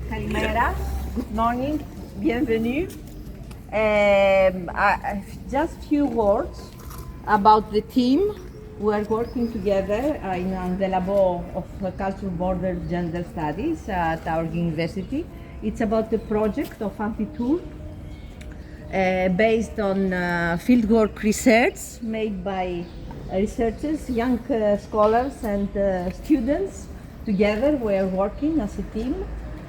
Kalimera, good morning, bienvenue. Just few words about the team. We are working together in the Labo of Cultural Border Gender Studies at our university. It's about the project of Anti-Tour based on fieldwork research made by researchers, young scholars and students. Together we are working as a team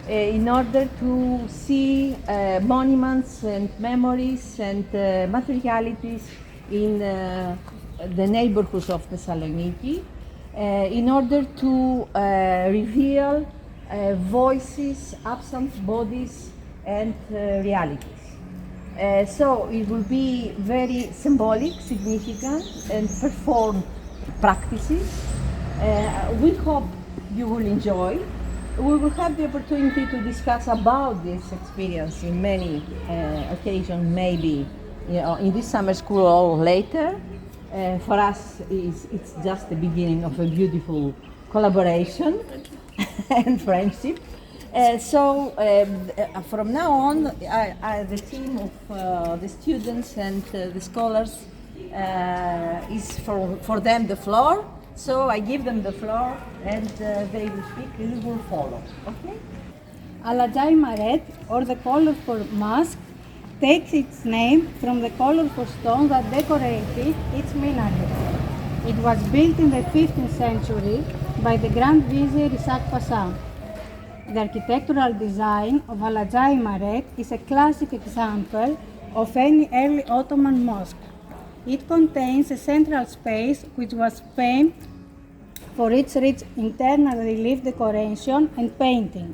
in order to see monuments and memories and materialities in the neighborhoods of Thessaloniki in order to reveal voices, absent bodies and realities. So it will be very symbolic, significant and performed practices. We hope you will enjoy. We will have the opportunity to discuss about this experience in many occasions, maybe in this summer school or later. For us, it's just the beginning of a beautiful collaboration and friendship. So from now on, the team of the students and the scholars is for them the floor. So I give them the floor and they will speak, we will follow. Okay? Aladjai or the colorful mask, takes its name from the colorful stone that decorated its minaret. It was built in the 15th century by the Grand Vizier Ishaq Pasha. The architectural design of Aladjai Maret is a classic example of any early Ottoman mosque. It contains a central space which was famed for its rich internal relief decoration and painting.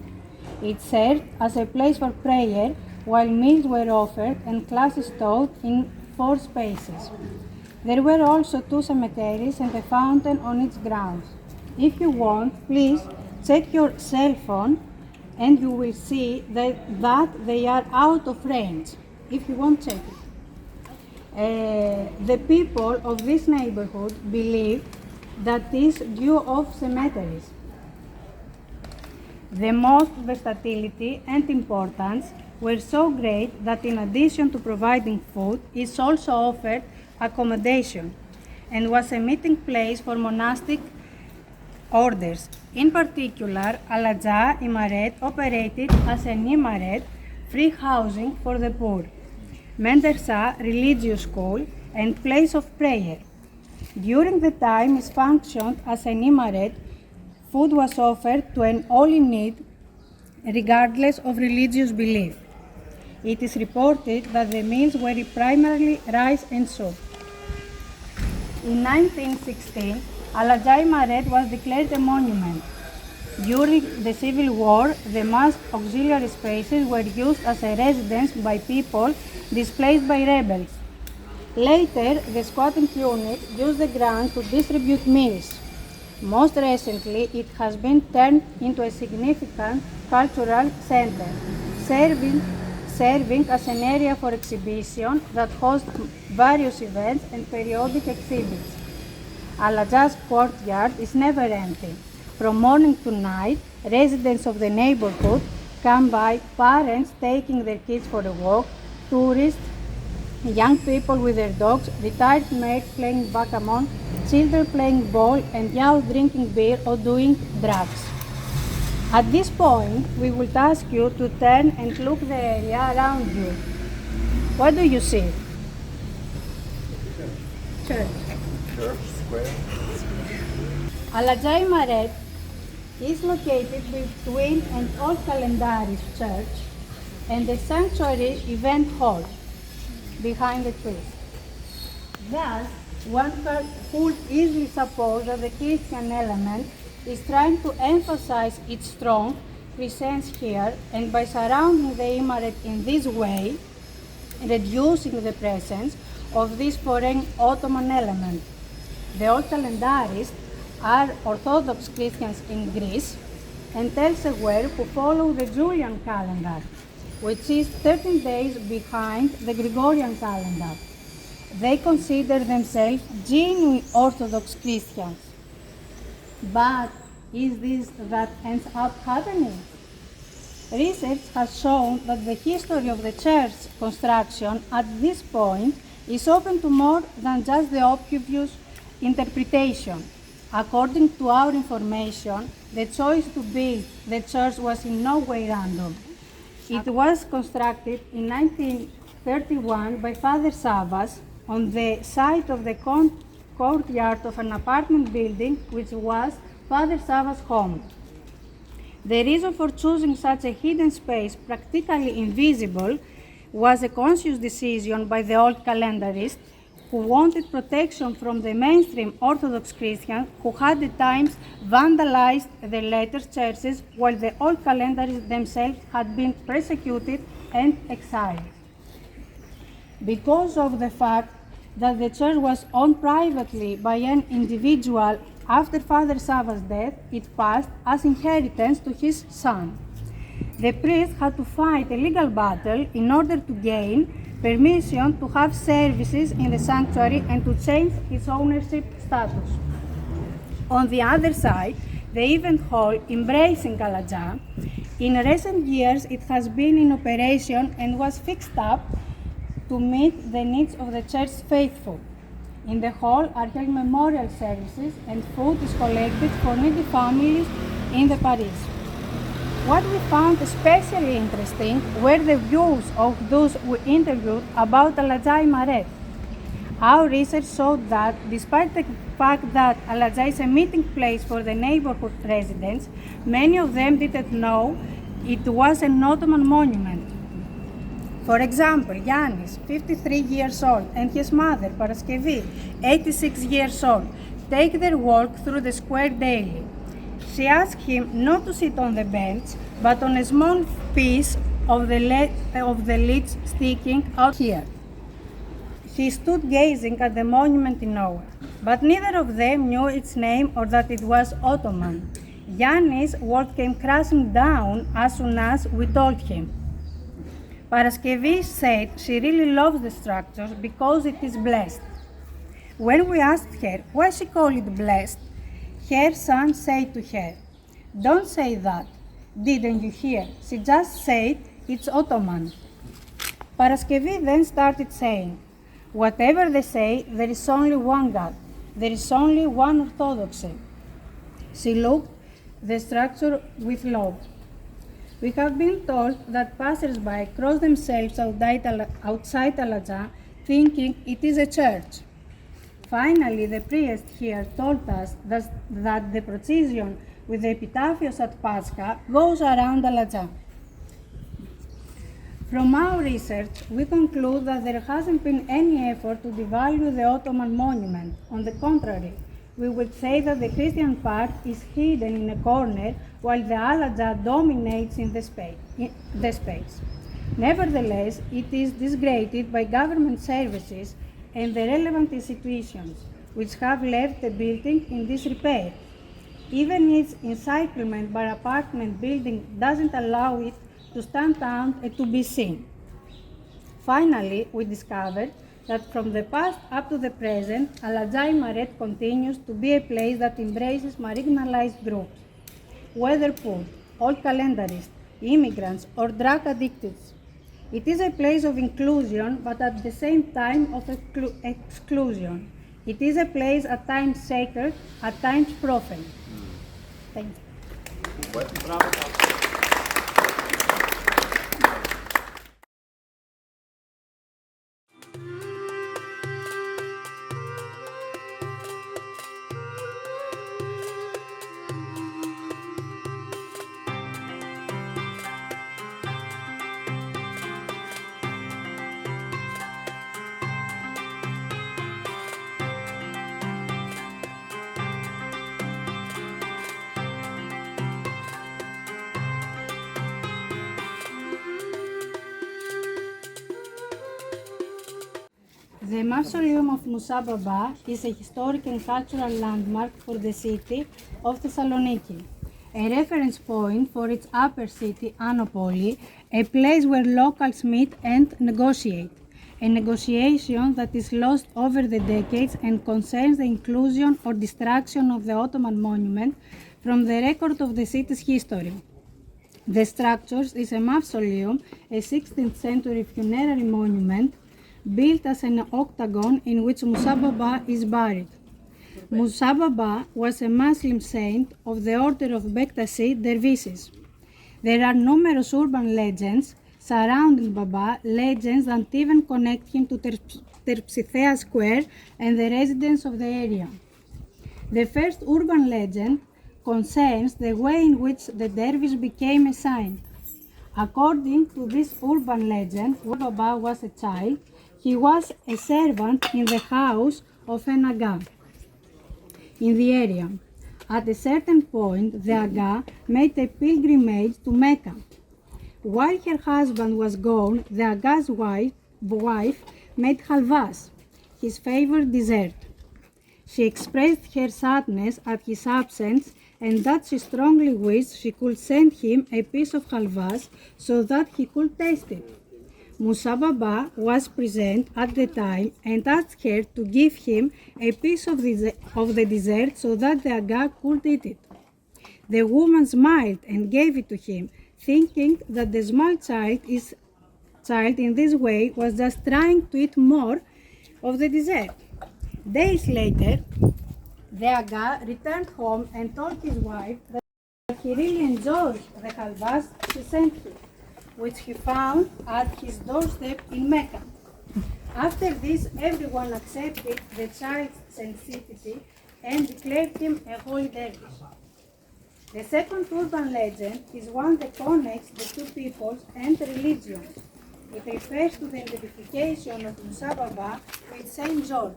It served as a place for prayer while meals were offered and classes taught in 4 spaces. There were also 2 cemeteries and a fountain on its grounds. If you want, please check your cell phone and you will see that they are out of range. If you want, check it. The people of this neighborhood believe that is due of cemeteries. The mosque's versatility and importance were so great that in addition to providing food, it also offered accommodation and was a meeting place for monastic orders. In particular, Aladjai Imaret operated as an imaret, free housing for the poor, Mendersa religious school and place of prayer. During the time it functioned as an imaret, food was offered to an all in need regardless of religious belief. It is reported that the meals were primarily rice and soup. In 1916, Aladjai Maret was declared a monument. During the Civil War, the mosque auxiliary spaces were used as a residence by people displaced by rebels. Later, the squatting unit used the grounds to distribute meals. Most recently, it has been turned into a significant cultural center, serving as an area for exhibition that hosts various events and periodic exhibits. Aladjai's courtyard is never empty. From morning to night, residents of the neighborhood come by, parents taking their kids for a walk, tourists, young people with their dogs, retired maids playing backgammon, children playing ball, and youths drinking beer or doing drugs. At this point, we will ask you to turn and look the area around you. What do you see? Church. Square. Aladjai Maret is located between an old Kalendaris church and the sanctuary event hall behind the trees. Thus, one could easily suppose that the Christian element is trying to emphasize its strong presence here, and by surrounding the imaret in this way, reducing the presence of this foreign Ottoman element. The old Kalendarists are Orthodox Christians in Greece and elsewhere who follow the Julian calendar, which is 13 days behind the Gregorian calendar. They consider themselves genuine Orthodox Christians. But is this that ends up happening? Research has shown that the history of the church construction at this point is open to more than just the obvious interpretation. According to our information, the choice to build the church was in no way random. It was constructed in 1931 by Father Savas on the site of the courtyard of an apartment building which was Father Savas' home. The reason for choosing such a hidden space, practically invisible, was a conscious decision by the old calendarist who wanted protection from the mainstream Orthodox Christians who had at times vandalized the later churches while the old calendarists themselves had been persecuted and exiled. Because of the fact that the church was owned privately by an individual after Father Savas' death, it passed as inheritance to his son. The priest had to fight a legal battle in order to gain permission to have services in the sanctuary and to change its ownership status. On the other side, the event hall embracing Kaladja, in recent years it has been in operation and was fixed up to meet the needs of the church's faithful. In the hall are held memorial services and food is collected for needy families in the parish. What we found especially interesting were the views of those we interviewed about Aladja Maret. Our research showed that despite the fact that Aladja is a meeting place for the neighborhood residents, many of them didn't know it was an Ottoman monument. For example, Yannis, 53 years old, and his mother, Paraskevi, 86 years old, take their walk through the square daily. She asked him not to sit on the bench, but on a small piece of the ledge sticking out here. He stood gazing at the monument in awe, but neither of them knew its name or that it was Ottoman. Yannis' world came crashing down as soon as we told him. Paraskevi said she really loves the structure because it is blessed. When we asked her why she called it blessed, her son said to her, "Don't say that. Didn't you hear? She just said it's Ottoman." Paraskevi then started saying, "Whatever they say, there is only one God. There is only one Orthodoxy." She looked the structure with love. We have been told that passers-by cross themselves outside Aladja thinking it is a church. Finally, the priest here told us that the procession with the epitaphios at Pascha goes around Aladja. From our research, we conclude that there hasn't been any effort to devalue the Ottoman monument. On the contrary, we would say that the Christian part is hidden in a corner while the Aladja dominates in the space. Nevertheless, it is disgraded by government services and the relevant institutions, which have left the building in disrepair. Even its encirclement by apartment building doesn't allow it to stand out and to be seen. Finally, we discovered that from the past up to the present, Aladja Maret continues to be a place that embraces marginalized groups, whether poor, old calendarists, immigrants, or drug addicted. It is a place of inclusion, but at the same time of exclusion. It is a place at times sacred, at times profane. Thank you. The mausoleum of Musa Baba is a historic and cultural landmark for the city of Thessaloniki, a reference point for its upper city, Anopoli, a place where locals meet and negotiate, a negotiation that is lost over the decades and concerns the inclusion or destruction of the Ottoman monument from the record of the city's history. The structure is a mausoleum, a 16th century funerary monument built as an octagon in which Musa Baba is buried. Musa Baba was a Muslim saint of the order of Bektashi dervishes. There are numerous urban legends surrounding Baba, legends that even connect him to Terpsithea Square and the residents of the area. The first urban legend concerns the way in which the dervish became a saint. According to this urban legend, when Baba was a child, he was a servant in the house of an Aga in the area. At a certain point, the Aga made a pilgrimage to Mecca. While her husband was gone, the Aga's wife made halvas, his favorite dessert. She expressed her sadness at his absence and that she strongly wished she could send him a piece of halvas so that he could taste it. Musa Baba was present at the time and asked her to give him a piece of the dessert so that the Aga could eat it. The woman smiled and gave it to him, thinking that the small child in this way was just trying to eat more of the dessert. Days later, the Aga returned home and told his wife that he really enjoyed the halvas she sent him, which he found at his doorstep in Mecca. After this, everyone accepted the child's sanctity and declared him a holy dervish. The second urban legend is one that connects the two peoples and religions. It refers to the identification of Musa Baba with Saint George.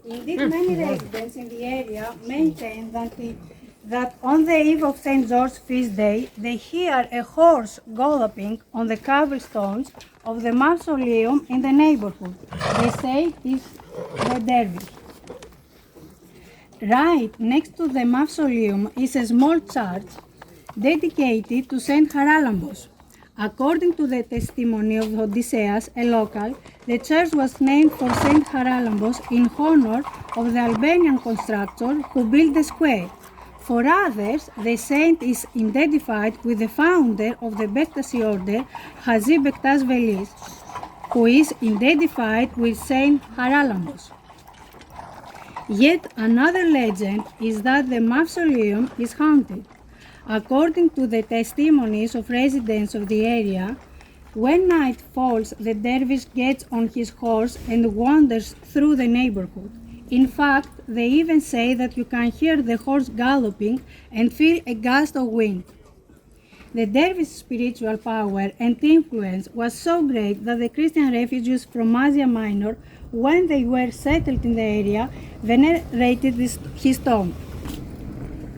Indeed, many residents in the area maintain that on the eve of St. George's feast day, they hear a horse galloping on the cobblestones of the mausoleum in the neighborhood. They say it is the dervish. Right next to the mausoleum is a small church dedicated to Saint Haralambos. According to the testimony of Odysseus, a local, the church was named for Saint Haralambos in honor of the Albanian constructor who built the square. For others, the saint is identified with the founder of the Bektashi order, Hazi Bektas Velis, who is identified with Saint Haralambos. Yet another legend is that the mausoleum is haunted. According to the testimonies of residents of the area, when night falls, the dervish gets on his horse and wanders through the neighborhood. In fact, they even say that you can hear the horse galloping and feel a gust of wind. The dervish's spiritual power and influence was so great that the Christian refugees from Asia Minor, when they were settled in the area, venerated his tomb.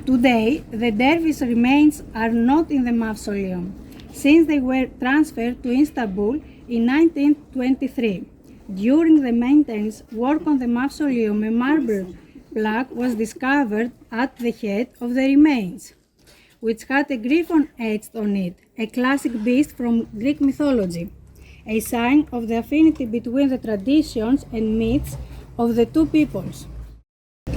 Today, the dervish remains are not in the mausoleum, since they were transferred to Istanbul in 1923. During the maintenance work on the mausoleum, a marble plaque was discovered at the head of the remains, which had a griffon etched on it, a classic beast from Greek mythology, a sign of the affinity between the traditions and myths of the two peoples.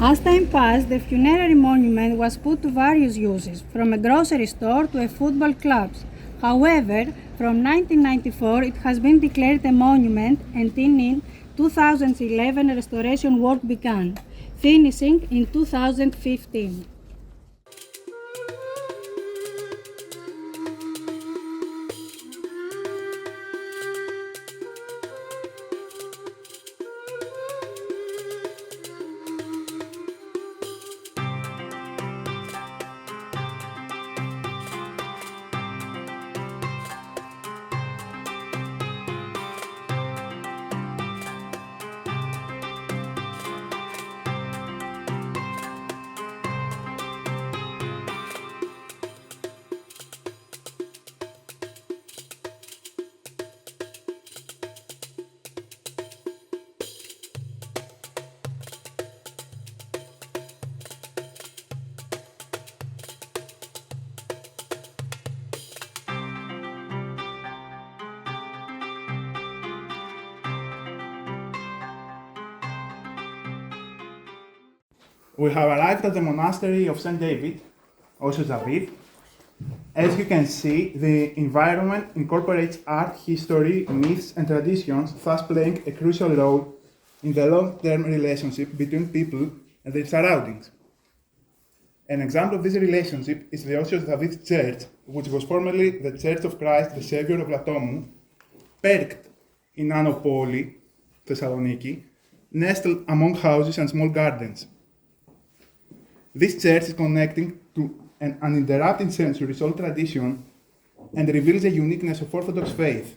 As time passed, the funerary monument was put to various uses, from a grocery store to a football club. However, from 1994 it has been declared a monument, and in 2011 restoration work began, finishing in 2015. We have arrived at the monastery of St. David, also Zaviv, As you can see, the environment incorporates art, history, myths, and traditions, thus playing a crucial role in the long-term relationship between people and their surroundings. An example of this relationship is the Osios David Church, which was formerly the Church of Christ the Saviour of Latomu, perched in Anopoli, Thessaloniki, nestled among houses and small gardens. This church is connecting to an uninterrupted centuries-old tradition and reveals the uniqueness of Orthodox faith.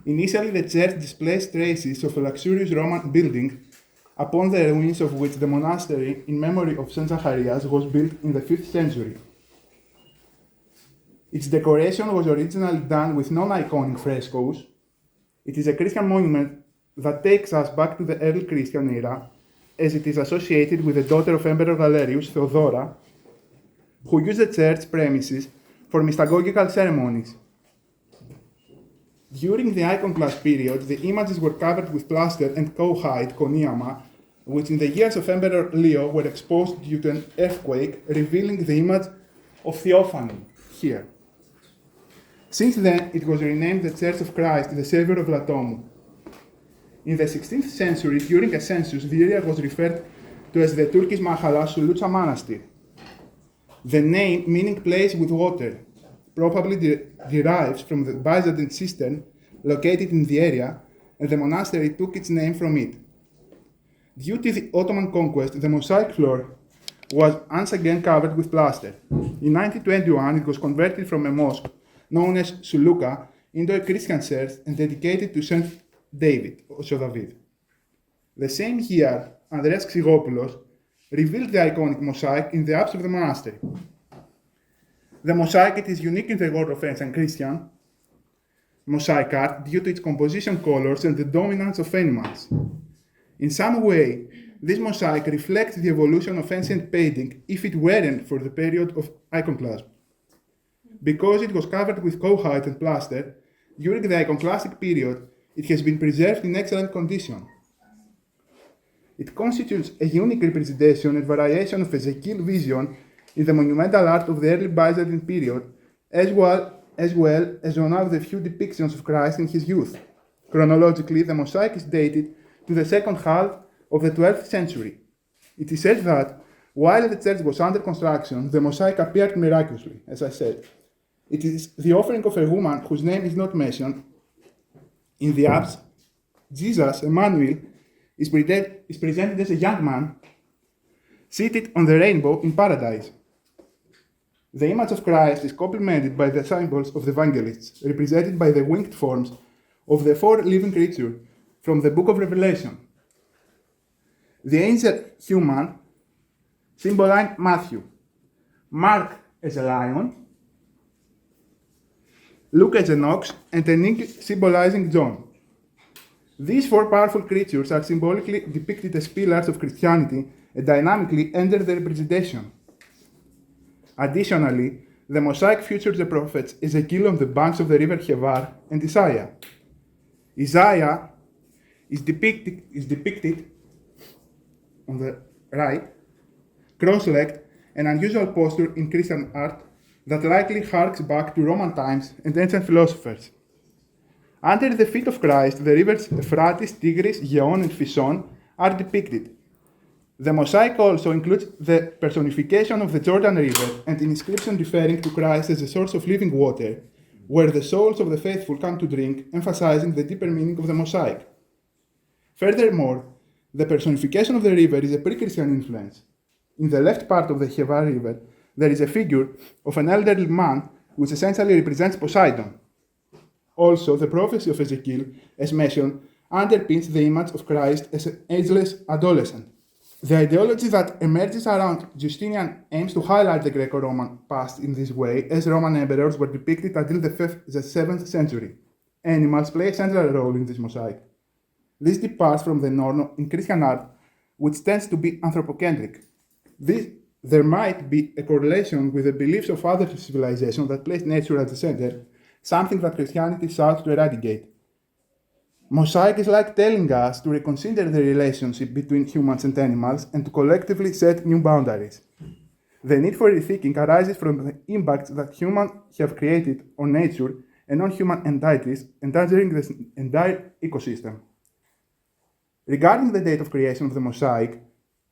Initially, the church displays traces of a luxurious Roman building, upon the ruins of which the monastery in memory of Saint Zacharias was built in the 5th century. Its decoration was originally done with non-iconic frescoes. It is a Christian monument that takes us back to the early Christian era, as it is associated with the daughter of Emperor Valerius, Theodora, who used the church premises for mystagogical ceremonies. During the iconoclast period, the images were covered with plaster and cowhide, koniama, which in the years of Emperor Leo were exposed due to an earthquake, revealing the image of Theophany here. Since then, it was renamed the Church of Christ, the Saviour of Latomu. In the 16th century, during a census, the area was referred to as the Turkish Mahala Suluca Manastir. The name, meaning place with water, probably derives from the Byzantine cistern located in the area, and the monastery took its name from it. Due to the Ottoman conquest, the mosaic floor was once again covered with plaster. In 1921, it was converted from a mosque known as Suluca into a Christian church and dedicated to Saint David, Osio David. The same year, Andreas Xigopoulos revealed the iconic mosaic in the apse of the monastery. The mosaic is unique in the world of ancient Christian mosaic art due to its composition colors and the dominance of animals. In some way, this mosaic reflects the evolution of ancient painting if it weren't for the period of iconoclasm. Because it was covered with cowhide and plaster, during the iconoclastic period, it has been preserved in excellent condition. It constitutes a unique representation and variation of Ezekiel vision in the monumental art of the early Byzantine period, as well as one of the few depictions of Christ in his youth. Chronologically, the mosaic is dated to the second half of the 12th century. It is said that, while the church was under construction, the mosaic appeared miraculously, as I said. It is the offering of a woman whose name is not mentioned in the apse. Jesus, Emmanuel, is presented as a young man seated on the rainbow in paradise. The image of Christ is complemented by the symbols of the evangelists, represented by the winged forms of the 4 living creatures from the book of Revelation. The angel human symbolized Matthew, Mark as a lion, Luke as an ox, and an eagle symbolizing John. These 4 powerful creatures are symbolically depicted as pillars of Christianity and dynamically enter the representation. Additionally, the mosaic features the prophets Ezekiel on the banks of the river Chebar and Isaiah. Isaiah is depicted on the right, cross-legged, an unusual posture in Christian art that likely harks back to Roman times and ancient philosophers. Under the feet of Christ, the rivers Euphrates, Tigris, Geon, and Fison are depicted. The mosaic also includes the personification of the Jordan River and an inscription referring to Christ as a source of living water, where the souls of the faithful come to drink, emphasizing the deeper meaning of the mosaic. Furthermore, the personification of the river is a pre-Christian influence. In the left part of the Chebar River, there is a figure of an elderly man, which essentially represents Poseidon. Also, the prophecy of Ezekiel, as mentioned, underpins the image of Christ as an ageless adolescent. The ideology that emerges around Justinian aims to highlight the Greco-Roman past in this way, as Roman emperors were depicted until the 7th century. Animals play a central role in this mosaic. This departs from the norm in Christian art, which tends to be anthropocentric. There might be a correlation with the beliefs of other civilizations that place nature at the center, something that Christianity sought to eradicate. Mosaic is like telling us to reconsider the relationship between humans and animals and to collectively set new boundaries. The need for rethinking arises from the impacts that humans have created on nature and non-human entities, endangering the entire ecosystem. Regarding the date of creation of the mosaic,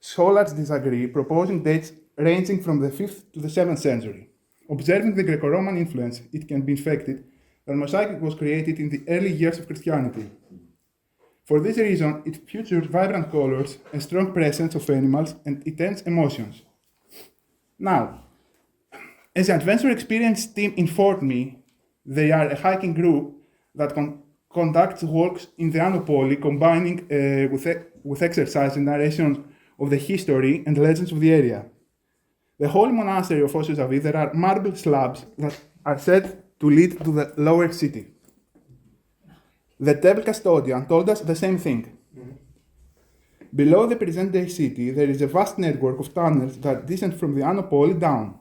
scholars disagree, proposing dates ranging from the 5th to the 7th century. Observing the Greco-Roman influence, it can be infected that mosaic was created in the early years of Christianity. For this reason, it features vibrant colors and strong presence of animals and intense emotions. Now, as the adventure experience team informed me, they are a hiking group that conducts walks in the Aντι, combining with exercise and narration of the history and legends of the area. The holy monastery of Ossozavi, there are marble slabs that are said to lead to the lower city. The temple custodian told us the same thing. Below the present-day city, there is a vast network of tunnels that descend from the Aντι down.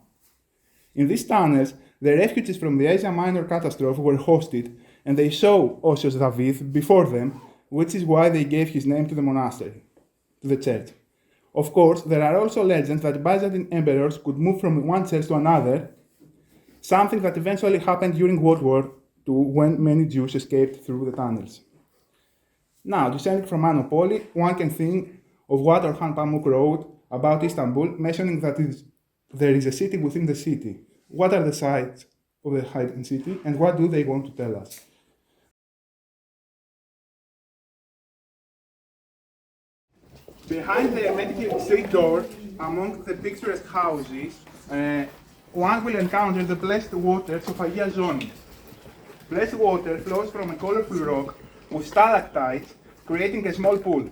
In these tunnels, the refugees from the Asia Minor catastrophe were hosted, and they saw Ossozavi before them, which is why they gave his name to the monastery, to the church. Of course, there are also legends that Byzantine emperors could move from one church to another, something that eventually happened during World War II when many Jews escaped through the tunnels. Now, descending from Aντι, one can think of what Orhan Pamuk wrote about Istanbul, mentioning that there is a city within the city. What are the sites of the hidden city, and what do they want to tell us? Behind the hermetically sealed door, among the picturesque houses, one will encounter the blessed waters of Agia Zoni. Blessed water flows from a colorful rock with stalactites, creating a small pool.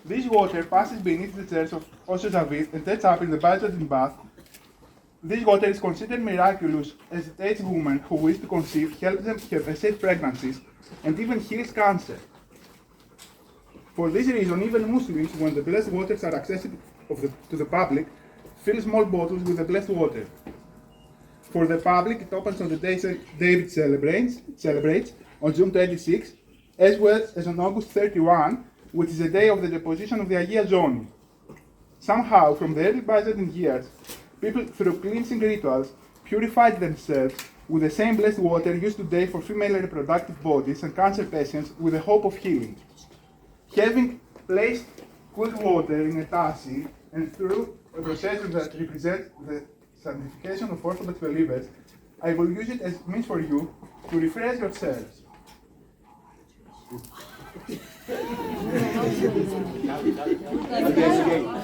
This water passes beneath the church of Ossozavi and ends up in the Byzantine bath. This water is considered miraculous as it aids women who wish to conceive, helps them have safe pregnancies, and even heals cancer. For this reason, even Muslims, when the blessed waters are accessible to the public, fill small bottles with the blessed water. For the public, it opens on the day David celebrates on June 26, as well as on August 31, which is the day of the deposition of the Agia Zoni. Somehow, from the early Byzantine years, people, through cleansing rituals, purified themselves with the same blessed water used today for female reproductive bodies and cancer patients with the hope of healing. Having placed cold water in a tassi and through a procedure that represents the sanctification of Orthodox believers, I will use it as a means for you to refresh yourselves.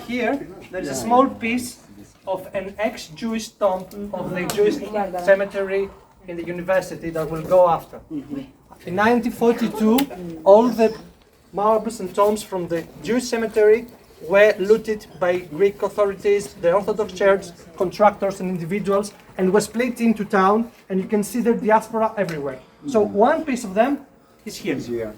Here, there's a small piece of an ex-Jewish tomb of the Jewish cemetery in the university that will go after. In 1942, all the marbles and tombs from the Jewish cemetery were looted by Greek authorities, the Orthodox Church, contractors and individuals, and were split into town, and you can see the diaspora everywhere. So one piece of them is here.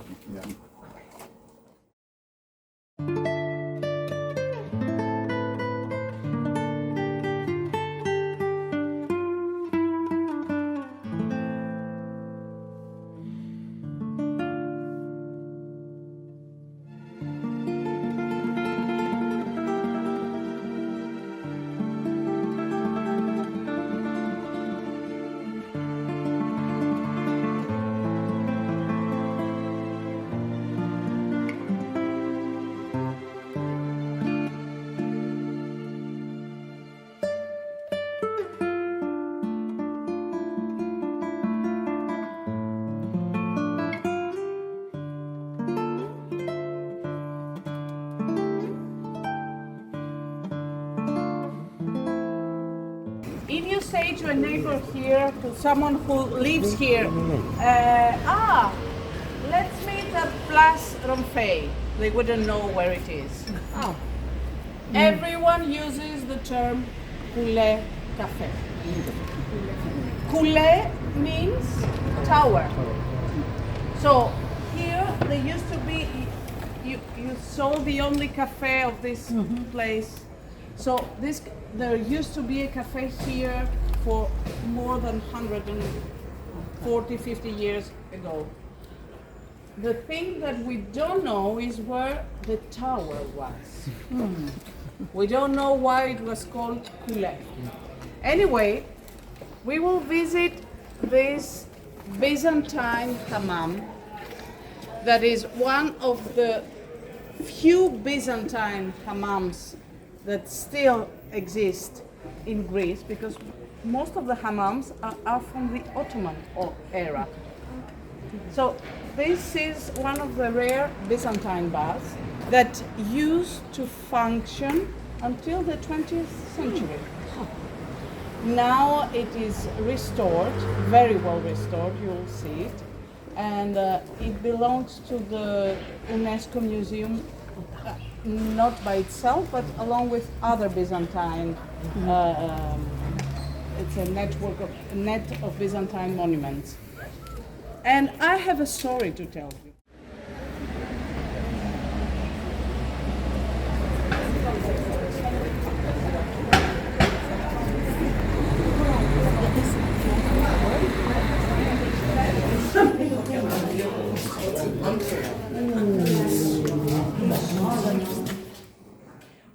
If you say to a neighbor here, to someone who lives here, let's meet at Place Romfei, they wouldn't know where it is. Everyone uses the term coulé café. Coulé means tower. So here there used to be, you saw the only cafe of this place. So there used to be a cafe here for more than 140, 50 years ago. the thing that we don't know is where the tower was. We don't know why it was called Kule. Anyway, we will visit this Byzantine hammam that is one of the few Byzantine hammams that still exist in Greece, because most of the hammams are from the Ottoman era. So this is one of the rare Byzantine baths that used to function until the 20th century. Now it is restored, very well restored, you will see it, and it belongs to the UNESCO Museum, not by itself, but along with other Byzantine, it's a net of Byzantine monuments. And I have a story to tell you.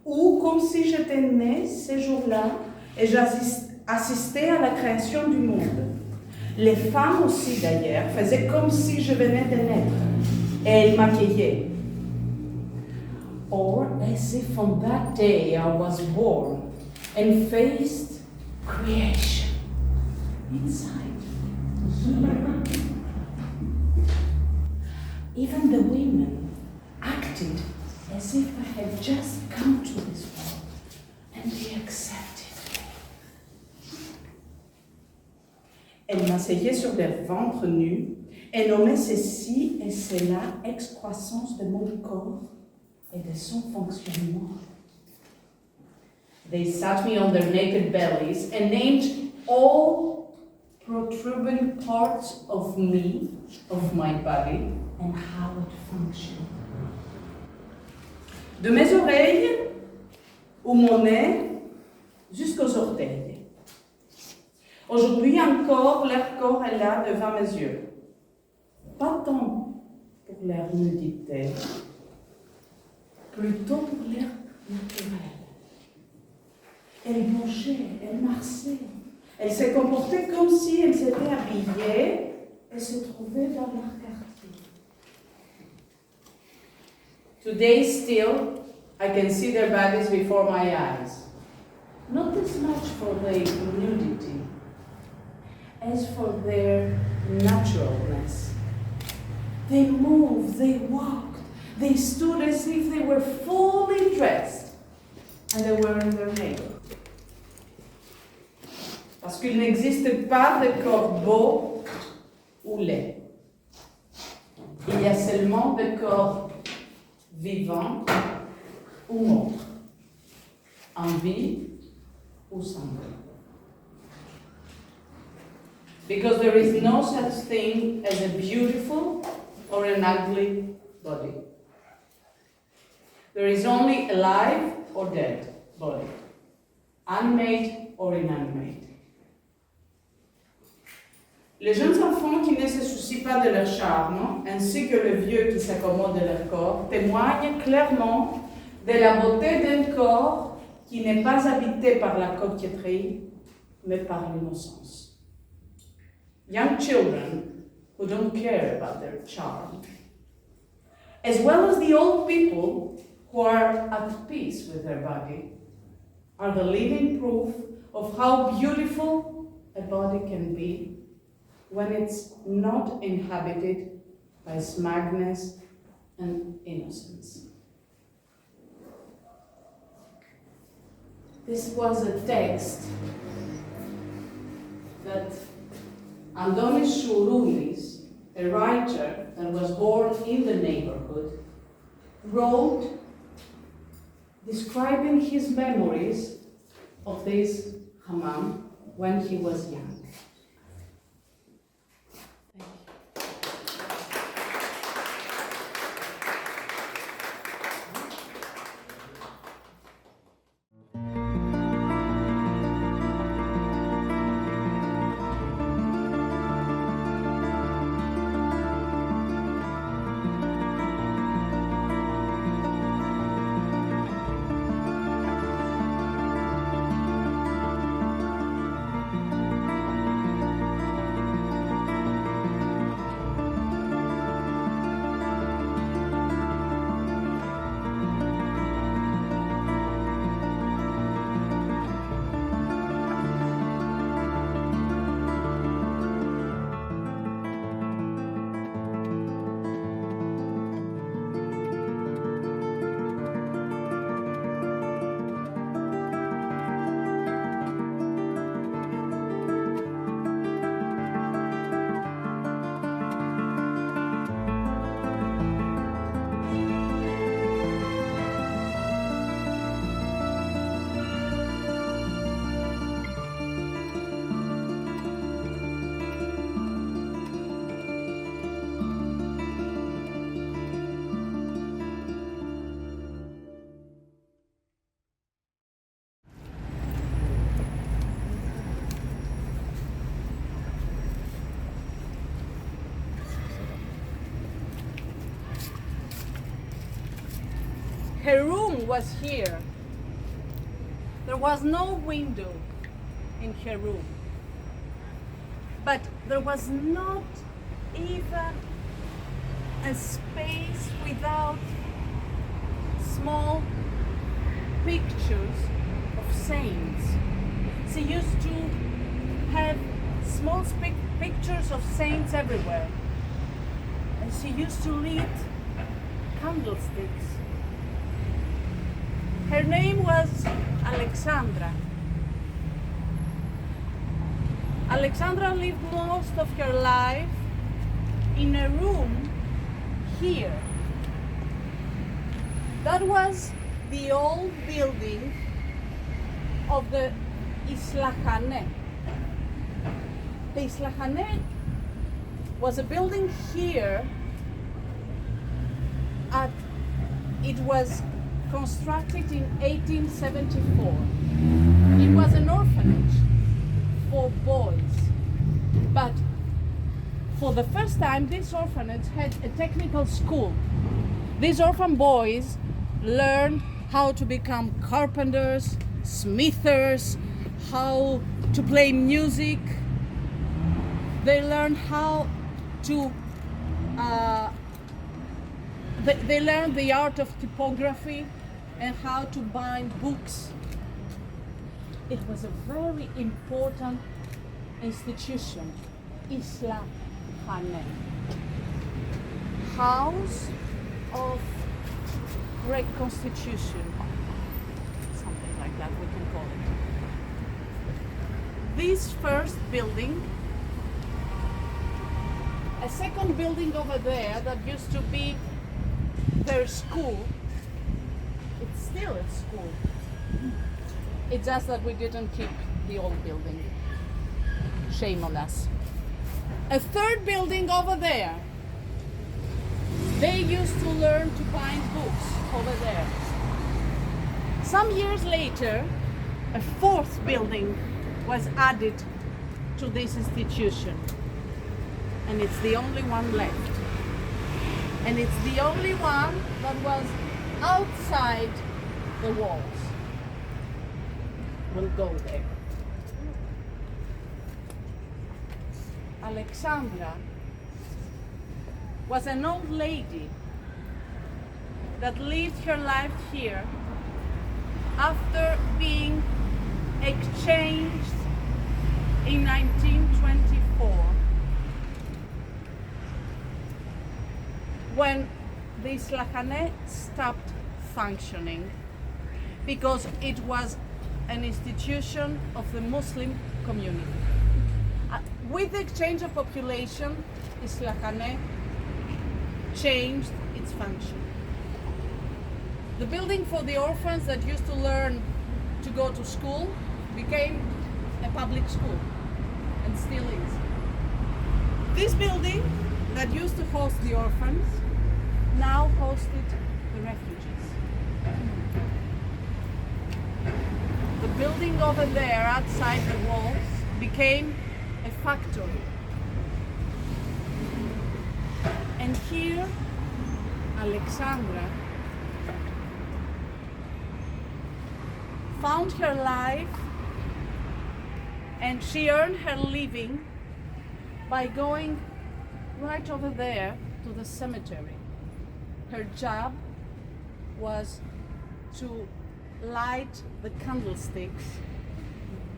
Ou comme si j'étais née ce jour-là et j'assistais à la création du monde. Les femmes aussi d'ailleurs faisaient comme si je venais de naître et elles m'accueillaient. Or as if on that day I was born and faced creation inside. Even the women acted as if I had just come to this world and they accepted me. Elle m'asseyait sur leur ventre nu et nommait ceci et cela excroissance de mon corps et de son fonctionnement. They sat me on their naked bellies and named all protruding parts of me, of my body, and how it functioned. De mes oreilles ou mon nez jusqu'aux orteils. Aujourd'hui encore, leur corps est là devant mes yeux. Pas tant pour leur nudité, plutôt pour leur naturel. Elles bougeaient, elles marchaient, elles se comportaient comme si elles étaient habillées et se trouvaient dans leur quartier. Today still, I can see their bodies before my eyes. Not as much for their nudity, as for their naturalness. They moved, they walked, they stood as if they were fully dressed, and they were in their neighborhood. Parce qu'il n'existe pas de corps beau ou laid. Il y a seulement des corps vivants ou morts, en vie ou sans vie. Because there is no such thing as a beautiful or an ugly body. There is only a live or dead body, animate or inanimate. Les jeunes enfants qui ne se soucient pas de leur charme, ainsi que les vieux qui s'accommodent de leur corps, témoignent clairement de la beauté d'un corps qui n'est pas habité par la coquetterie, mais par l'innocence. Young children who don't care about their charm, as well as the old people who are at peace with their body, are the living proof of how beautiful a body can be when it's not inhabited by smugness and innocence. This was a text that Andonis Chouroulis, a writer that was born in the neighborhood, wrote describing his memories of this hammam when he was young. Her room was here. There was no window in her room. But there was not even a space without small pictures of saints. She used to have small pictures of saints everywhere. And she used to lit candlesticks. Her name was Alexandra. Alexandra lived most of her life in a room here. That was the old building of the Islahane. The Islahane was a building here. It was constructed in 1874. It was an orphanage for boys. But for the first time, this orphanage had a technical school. These orphan boys learned how to become carpenters, smithers, how to play music. They learned how to they learned the art of typography and how to bind books. It was a very important institution, Islahane, House of Reconstitution, something like that we can call it. This first building, a second building over there that used to be their school, it's still a school. It's just that we didn't keep the old building. Shame on us. A third building over there. They used to learn to bind books over there. Some years later, a fourth building was added to this institution. And it's the only one left. And it's the only one that was outside the walls. We'll go there. Alexandra was an old lady that lived her life here after being exchanged in 1924 when the Islahane stopped functioning because it was an institution of the Muslim community. With the exchange of population, Islahane changed its function. The building for the orphans that used to learn to go to school became a public school and still is. This building that used to host the orphans now hosted the refugees. The building over there outside the walls became a factory. And here, Alexandra found her life, and she earned her living by going right over there to the cemetery. Her job was to light the candlesticks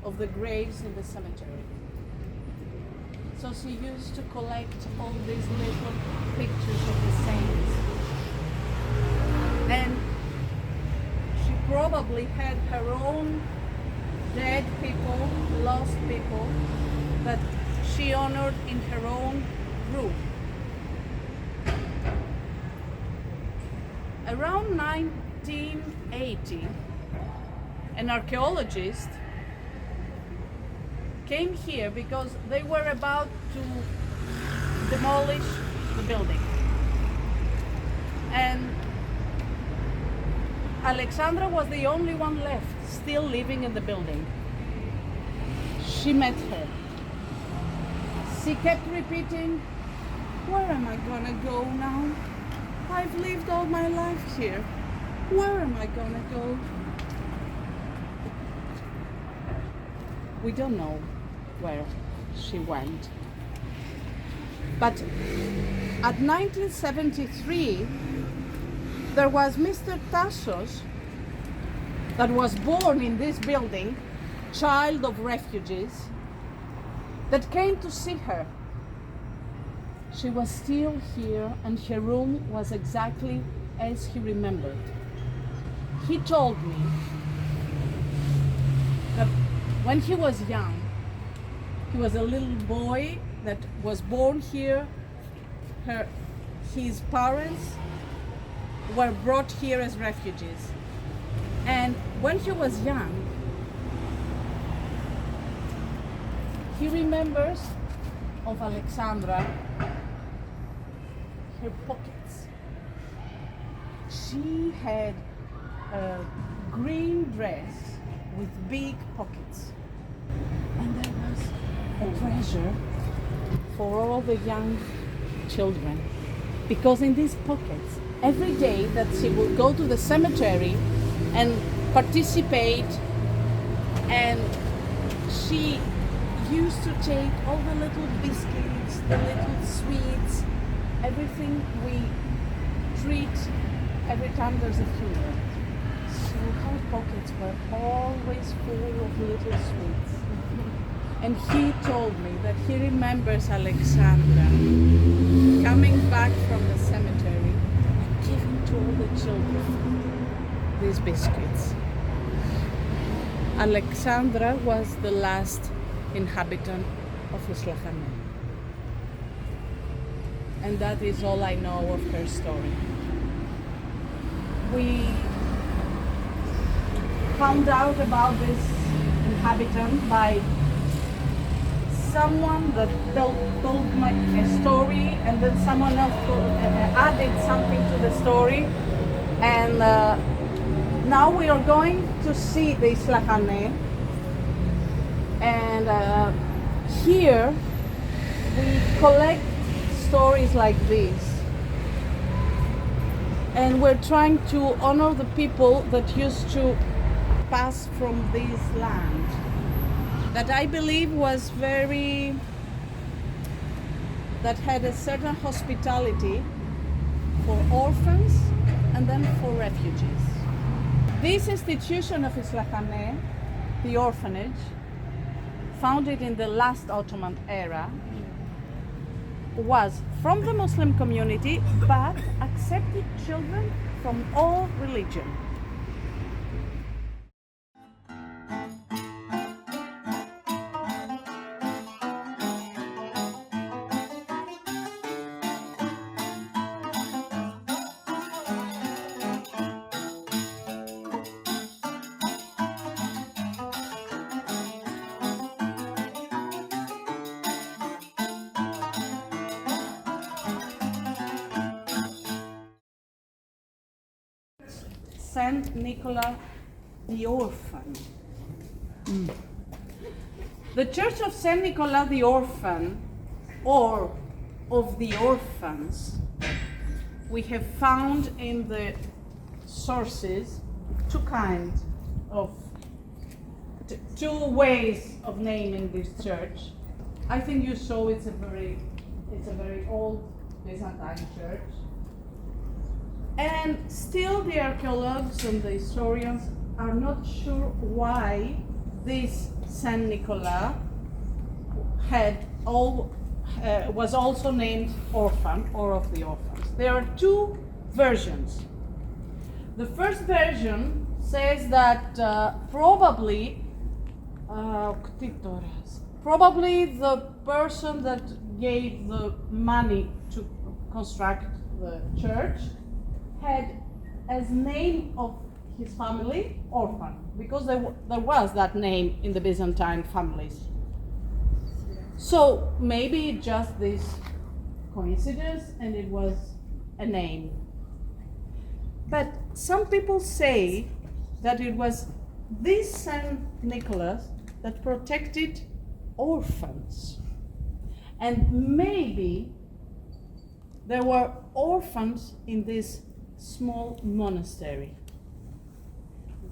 of the graves in the cemetery. So she used to collect all these little pictures of the saints. And she probably had her own dead people, lost people, that she honored in her own room. Around 1980, an archaeologist came here because they were about to demolish the building. And Alexandra was the only one left still living in the building. She met her. She kept repeating, "Where am I gonna go now? I've lived all my life here. Where am I gonna go? We don't know where she went. But at 1973, there was Mr. Tassos that was born in this building, child of refugees, that came to see her. She was still here and her room was exactly as he remembered. He told me that when he was young, he was a little boy that was born here. His parents were brought here as refugees. And when he was young, he remembers of Alexandra, her pockets. She had a green dress with big pockets. And there was a treasure for all the young children. Because in these pockets, every day that she would go to the cemetery and participate, and she used to take all the little biscuits, the little sweets, everything we treat every time there's a funeral. So her pockets were always full of little sweets. And he told me that he remembers Alexandra coming back from the cemetery and giving to all the children these biscuits. Alexandra was the last inhabitant of Slavic. And that is all I know of her story. We found out about this inhabitant by someone that told a story, and then someone else added something to the story. And now we are going to see the Slavic. And here we collect stories like this. And we're trying to honor the people that used to pass from this land, that I believe that had a certain hospitality for orphans and then for refugees. This institution of Slavic, the orphanage, founded in the last Ottoman era, was from the Muslim community but accepted children from all religion. Saint Nicholas the Orphan. The Church of Saint Nicholas the Orphan, or of the Orphans, we have found in the sources two ways of naming this church. I think you saw it's a very old Byzantine church. And still the archaeologists and the historians are not sure why this Saint Nicholas was also named Orphan, or of the Orphans. There are two versions. The first version says that probably the person that gave the money to construct the church had as name of his family Orphan, because there was that name in the Byzantine families. So maybe just this coincidence and it was a name. But some people say that it was this Saint Nicholas that protected orphans. And maybe there were orphans in this small monastery.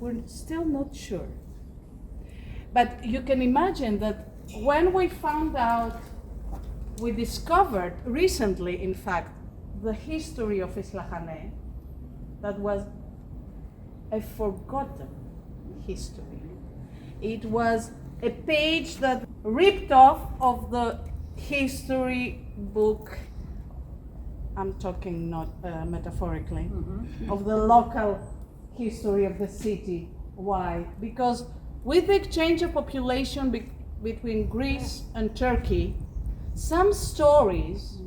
We're still not sure. But you can imagine that when we found out, we discovered recently, in fact, the history of Islahane, that was a forgotten history. It was a page that ripped off of the history book, I'm talking not metaphorically, of the local history of the city. Why? Because with the exchange of population between Greece and Turkey, some stories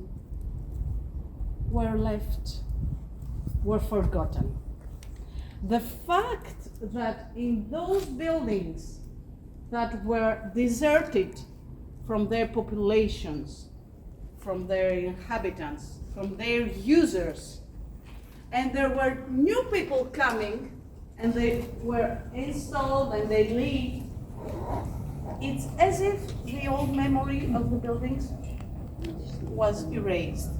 were forgotten. The fact that in those buildings that were deserted from their populations, from their inhabitants, from their users, and there were new people coming and they were installed and they leave, it's as if the old memory of the buildings was erased.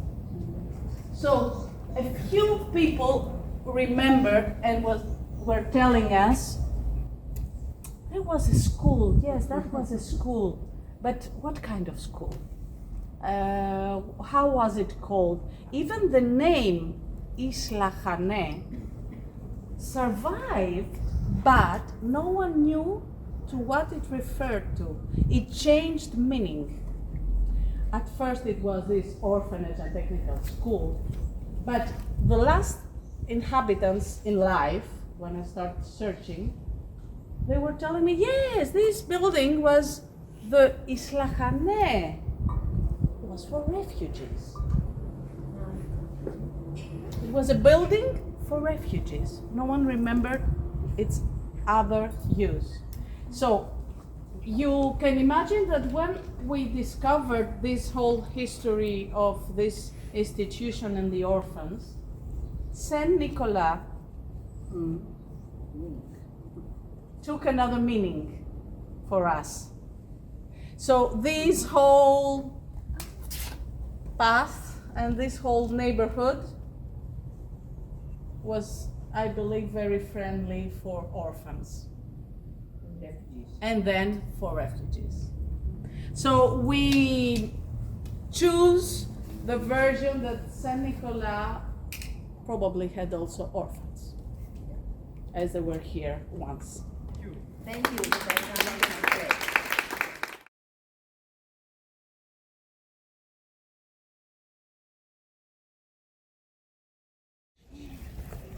So a few people remembered and were telling us, there was a school, yes, that was a school, but what kind of school? How was it called? Even the name Islahane survived, but no one knew to what it referred to. It changed meaning. At first it was this orphanage and technical school, but the last inhabitants in life, when I started searching, they were telling me, yes, this building was the Islahane. It was for refugees. It was a building for refugees. No one remembered its other use. So you can imagine that when we discovered this whole history of this institution and the orphans, Saint Nicholas took another meaning for us. So this whole path and this whole neighborhood was, I believe, very friendly for orphans. And then for refugees. So we choose the version that Saint Nicholas probably had also orphans, as they were here once. Thank you.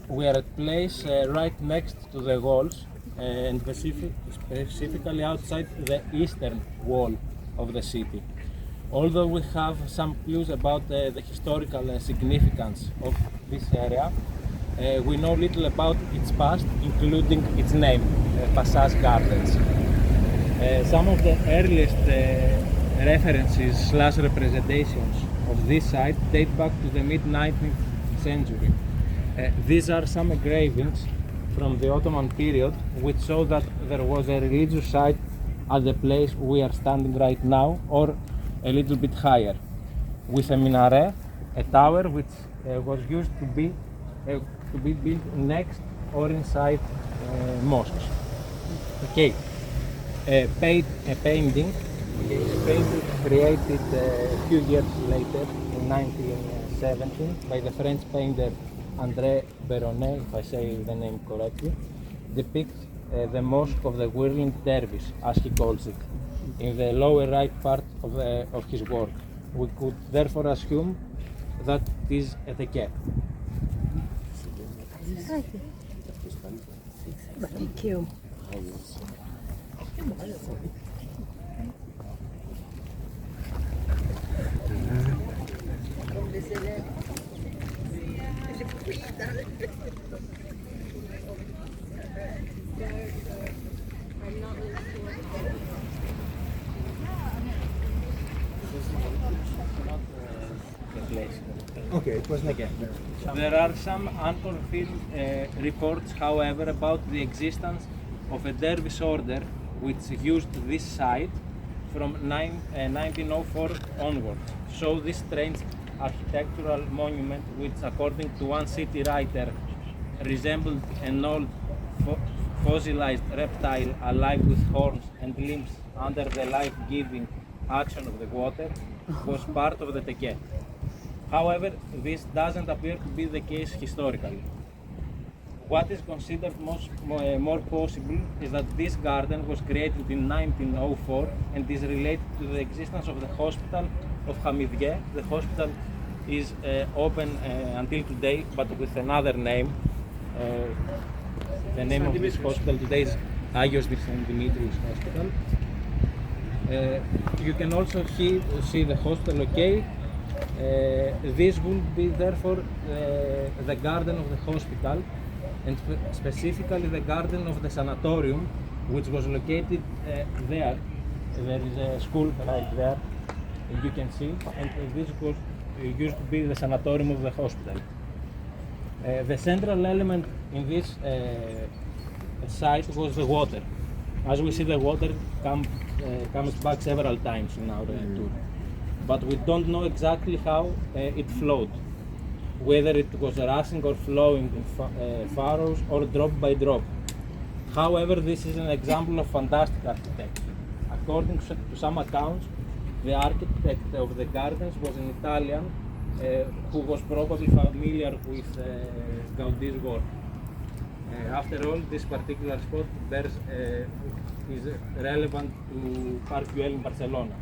We are at a place right next to the walls and specifically outside the eastern wall of the city. Although we have some clues about the historical significance of this area, we know little about its past, including its name, Passage Gardens. Some of the earliest references / representations of this site date back to the mid-19th century. These are some engravings from the Ottoman period which show that there was a religious site at the place we are standing right now, or a little bit higher, with a minaret, a tower which was used to be built next or inside mosques. Okay, a painting created a few years later in 1917 by the French painter André Béronnet, if I say the name correctly, depicts the mosque of the whirling dervish, as he calls it, in the lower right part of his work. We could therefore assume that it is at a gap. Thank you. Okay, it was again. There are some unconfirmed reports, however, about the existence of a dervish order which used this site from 1904 onwards. So this strange architectural monument, which according to one city writer resembled an old fossilized reptile alive with horns and limbs under the life-giving action of the water was part of the teke. However, this doesn't appear to be the case historically. What is considered more possible is that this garden was created in 1904 and is related to the existence of the hospital of Hamidye. The hospital is open until today, but with another name. The name of this hospital today is Agios Dimitris Hospital. You can also see the hospital, okay. This will be therefore the garden of the hospital, and specifically the garden of the sanatorium, which was located there. There is a school right there, you can see, and this was used to be the sanatorium of the hospital. The central element in this site was the water. As we see, the water comes back several times in our tour, but we don't know exactly how it flowed, whether it was rushing or flowing in furrows or drop by drop. However, this is an example of fantastic architecture. According to some accounts, the architect of the gardens was an Italian who was probably familiar with Gaudi's work. After all, this particular spot is relevant to Park Güell in Barcelona.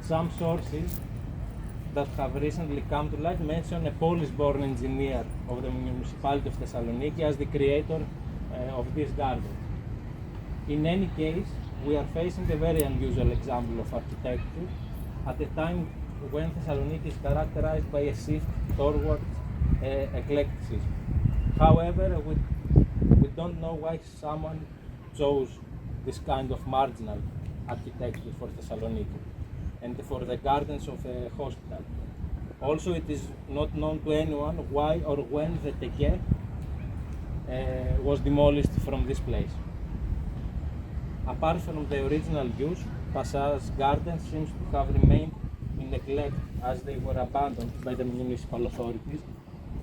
Some sources that have recently come to light mention a Polish-born engineer of the municipality of Thessaloniki as the creator of this garden. In any case, we are facing a very unusual example of architecture at a time when Thessaloniki is characterized by a shift towards eclecticism. However, we don't know why someone chose this kind of marginal architecture for Thessaloniki and for the gardens of a hospital. Also, it is not known to anyone why or when the teke was demolished from this place. Apart from the original use, Passa's garden seems to have remained in neglect as they were abandoned by the municipal authorities,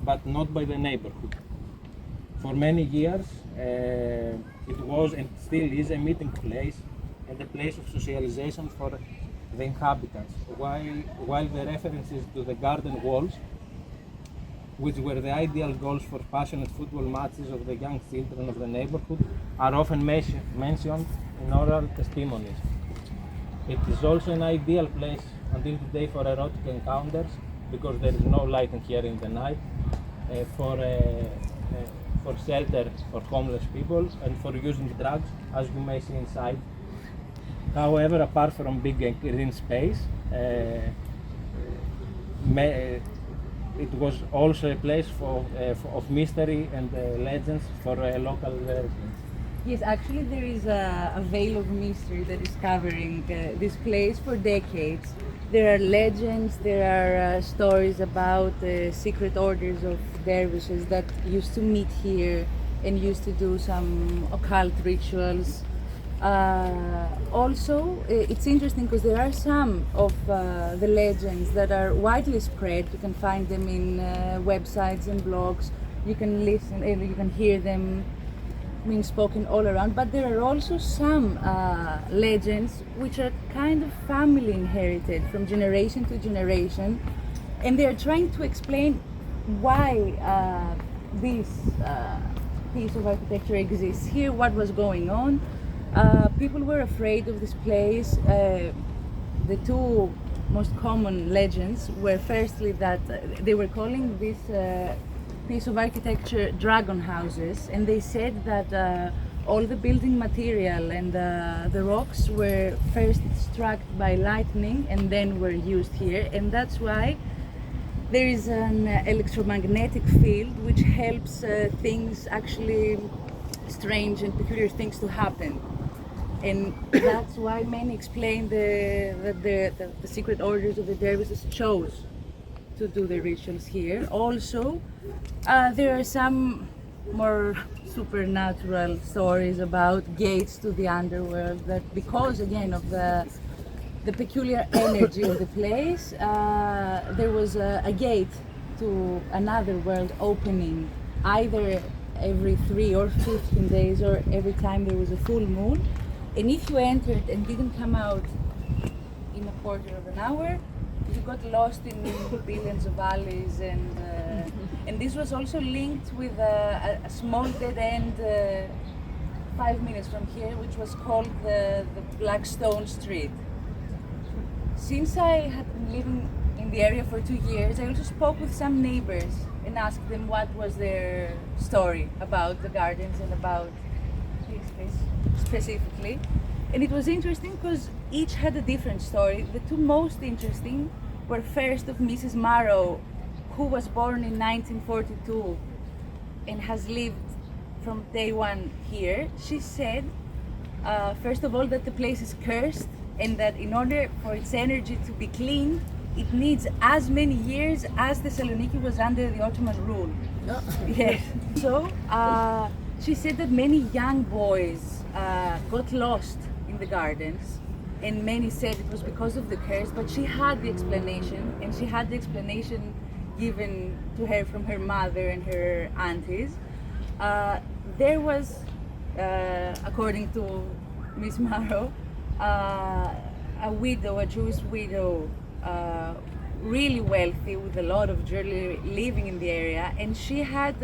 but not by the neighborhood. For many years, it was and still is a meeting place and a place of socialization for the inhabitants, while the references to the garden walls, which were the ideal goals for passionate football matches of the young children of the neighborhood, are often mentioned in oral testimonies. It is also an ideal place until today for erotic encounters, because there is no lighting here in the night, for shelter for homeless people and for using drugs, as you may see inside. However, apart from big green space, it was also a place of mystery and legends for local residents. Yes, actually there is a veil of mystery that is covering this place for decades. There are legends, there are stories about secret orders of dervishes that used to meet here and used to do some occult rituals. Also, it's interesting because there are some of the legends that are widely spread. You can find them in websites and blogs. You can listen and you can hear them being spoken all around. But there are also some legends which are kind of family inherited from generation to generation, and they are trying to explain why this piece of architecture exists here, what was going on. People were afraid of this place. The two most common legends were firstly that they were calling this piece of architecture dragon houses, and they said that all the building material and the rocks were first struck by lightning and then were used here, and that's why there is an electromagnetic field which helps things, actually strange and peculiar things, to happen. And that's why many explain that the secret orders of the dervishes chose to do the rituals here. Also, there are some more supernatural stories about gates to the underworld, that because again of the peculiar energy of the place, there was a gate to another world opening either every 3 or 15 days or every time there was a full moon. And if you entered and didn't come out in a quarter of an hour, you got lost in billions of alleys, and this was also linked with a small dead end 5 minutes from here, which was called the Black Stone Street. Since I had been living in the area for 2 years, I also spoke with some neighbors and asked them what was their story about the gardens and about this place specifically. And it was interesting because each had a different story. The two most interesting were first of Mrs. Marrow, who was born in 1942 and has lived from day one here. She said, first of all, that the place is cursed and that in order for its energy to be cleaned, it needs as many years as Thessaloniki was under the Ottoman rule. Yes. So she said that many young boys got lost in the gardens, and many said it was because of the curse, but she had the explanation, and she had the explanation given to her from her mother and her aunties. There was, according to Miss Marrow, a widow, a Jewish widow, really wealthy with a lot of jewelry living in the area, and she had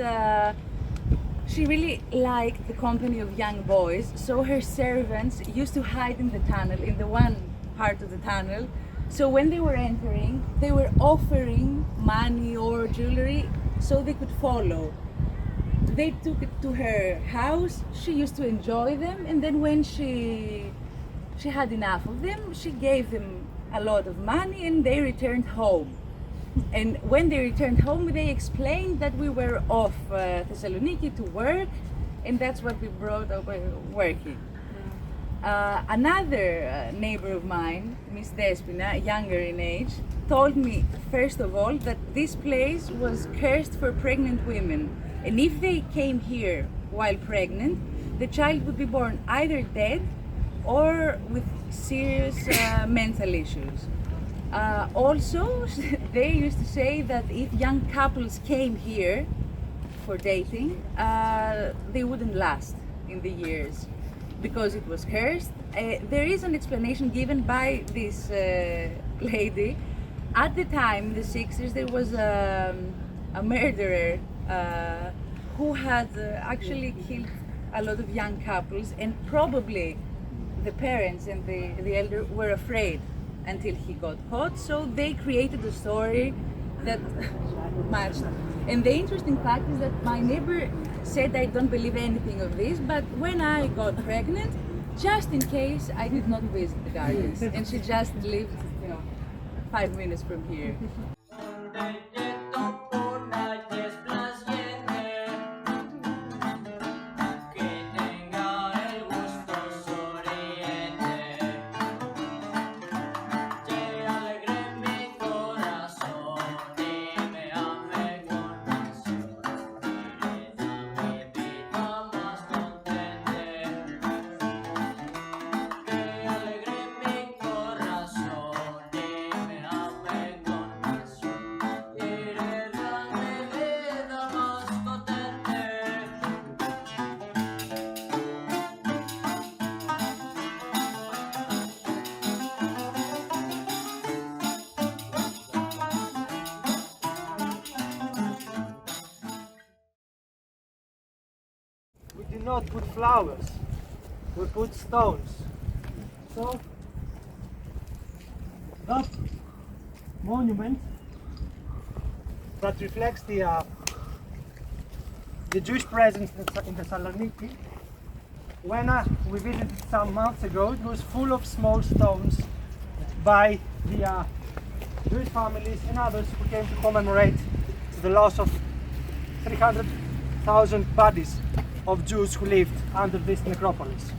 she really liked the company of young boys, so her servants used to hide in the tunnel, in the one part of the tunnel. So when they were entering, they were offering money or jewelry so they could follow. They took it to her house, she used to enjoy them, and then when she had enough of them, she gave them a lot of money and they returned home. And when they returned home, they explained that we were off Thessaloniki to work, and that's what we brought over working. Another neighbor of mine, Miss Despina, younger in age, told me, first of all, that this place was cursed for pregnant women. And if they came here while pregnant, the child would be born either dead or with serious mental issues. Also, they used to say that if young couples came here for dating, they wouldn't last in the years because it was cursed. There is an explanation given by this lady. At the time, in the 60s, there was a murderer who had actually killed a lot of young couples, and probably the parents and the elder were afraid until he got caught, so they created a story that matched. And the interesting fact is that my neighbor said, I don't believe anything of this, but when I got pregnant, just in case, I did not visit the gardens, and she just lived, 5 minutes from here. We did not put flowers, we put stones. So that monument that reflects the Jewish presence in Thessaloniki, when we visited some months ago, it was full of small stones by the Jewish families and others who came to commemorate the loss of 300,000 bodies of Jews who lived under this necropolis.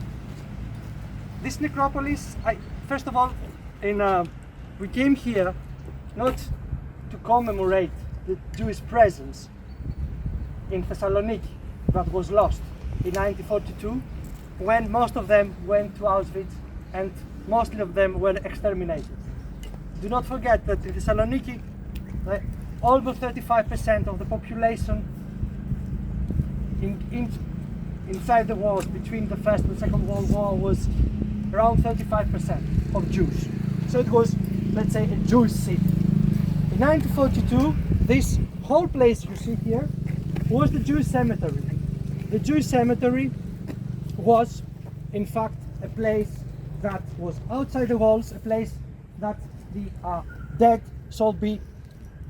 This necropolis, first of all, we came here not to commemorate the Jewish presence in Thessaloniki that was lost in 1942, when most of them went to Auschwitz and most of them were exterminated. Do not forget that in Thessaloniki, almost 35% of the population inside the walls between the First and Second World War was around 35% of Jews. So it was, let's say, a Jewish city. In 1942, this whole place you see here was the Jewish cemetery. The Jewish cemetery was, in fact, a place that was outside the walls, a place that the dead should be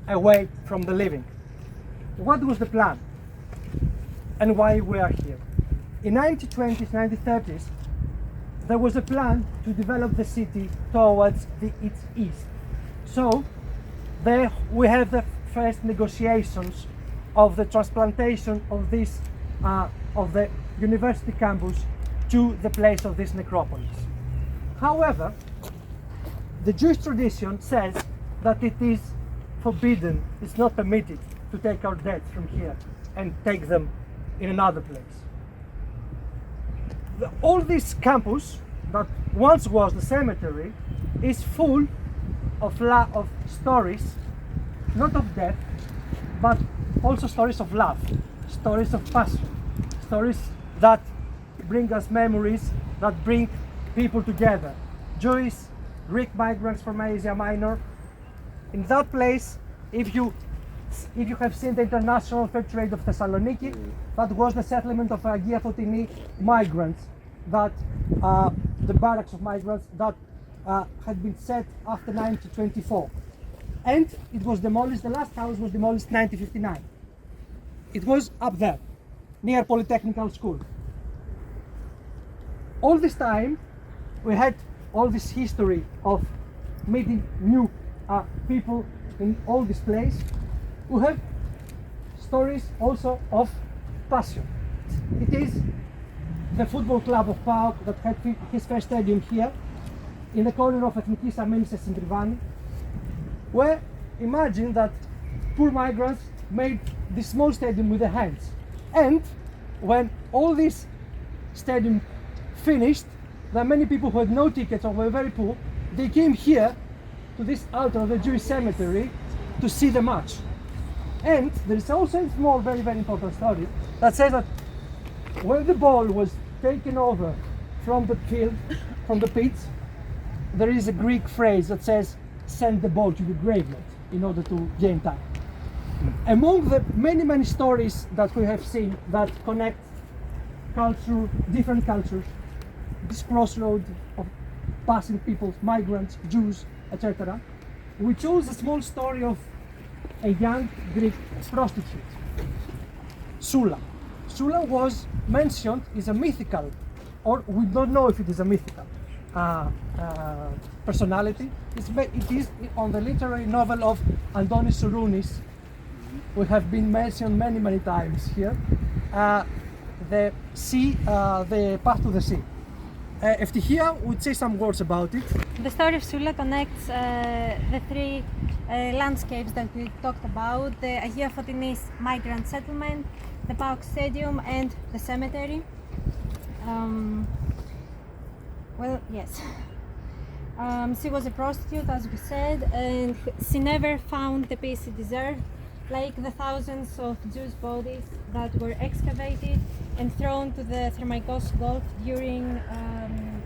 away from the living. What was the plan? And why we are here? In 1920s, 1930s, there was a plan to develop the city towards its east. So there we have the first negotiations of the transplantation of this of the university campus to the place of this necropolis. However, the Jewish tradition says that it is forbidden, it's not permitted to take our dead from here and take them in another place. All this campus that once was the cemetery is full of stories, not of death, but also stories of love, stories of passion, stories that bring us memories, that bring people together. Jewish, Greek migrants from Asia Minor. In that place, if you have seen the international fair trade of Thessaloniki, that was the settlement of Agia Fotini migrants, that the barracks of migrants that had been set after 1924. And it was demolished, the last house was demolished in 1959. It was up there, near Polytechnical School. All this time, we had all this history of meeting new people in all this place who have stories also of passion. It is the football club of PAOK that had his first stadium here in the corner of Ethniki Samenis and Sindrivani, where imagine that poor migrants made this small stadium with their hands. And when all this stadium finished, there are many people who had no tickets or were very poor. They came here to this altar of the Jewish cemetery to see the match. And there is also a small, very, very important story that says that when the ball was taken over from the field, from the pits, there is a Greek phrase that says, send the ball to the graveyard in order to gain time. Among the many, many stories that we have seen that connect culture, different cultures, this crossroad of passing people, migrants, Jews, etc., we chose a small story of a young Greek prostitute, Sula. Sula was mentioned as a mythical, or we don't know if it is a mythical personality. It is on the literary novel of Antonis Sourounis. We have been mentioned many, many times here. The sea, the path to the sea. Eftichia would say some words about it. The story of Sula connects the three landscapes that we talked about: the Agia Fotinis migrant settlement, the PAOK Stadium, and the cemetery. Well, yes. She was a prostitute, as we said, and she never found the peace she deserved, like the thousands of Jewish bodies that were excavated and thrown to the Thermaikos Gulf during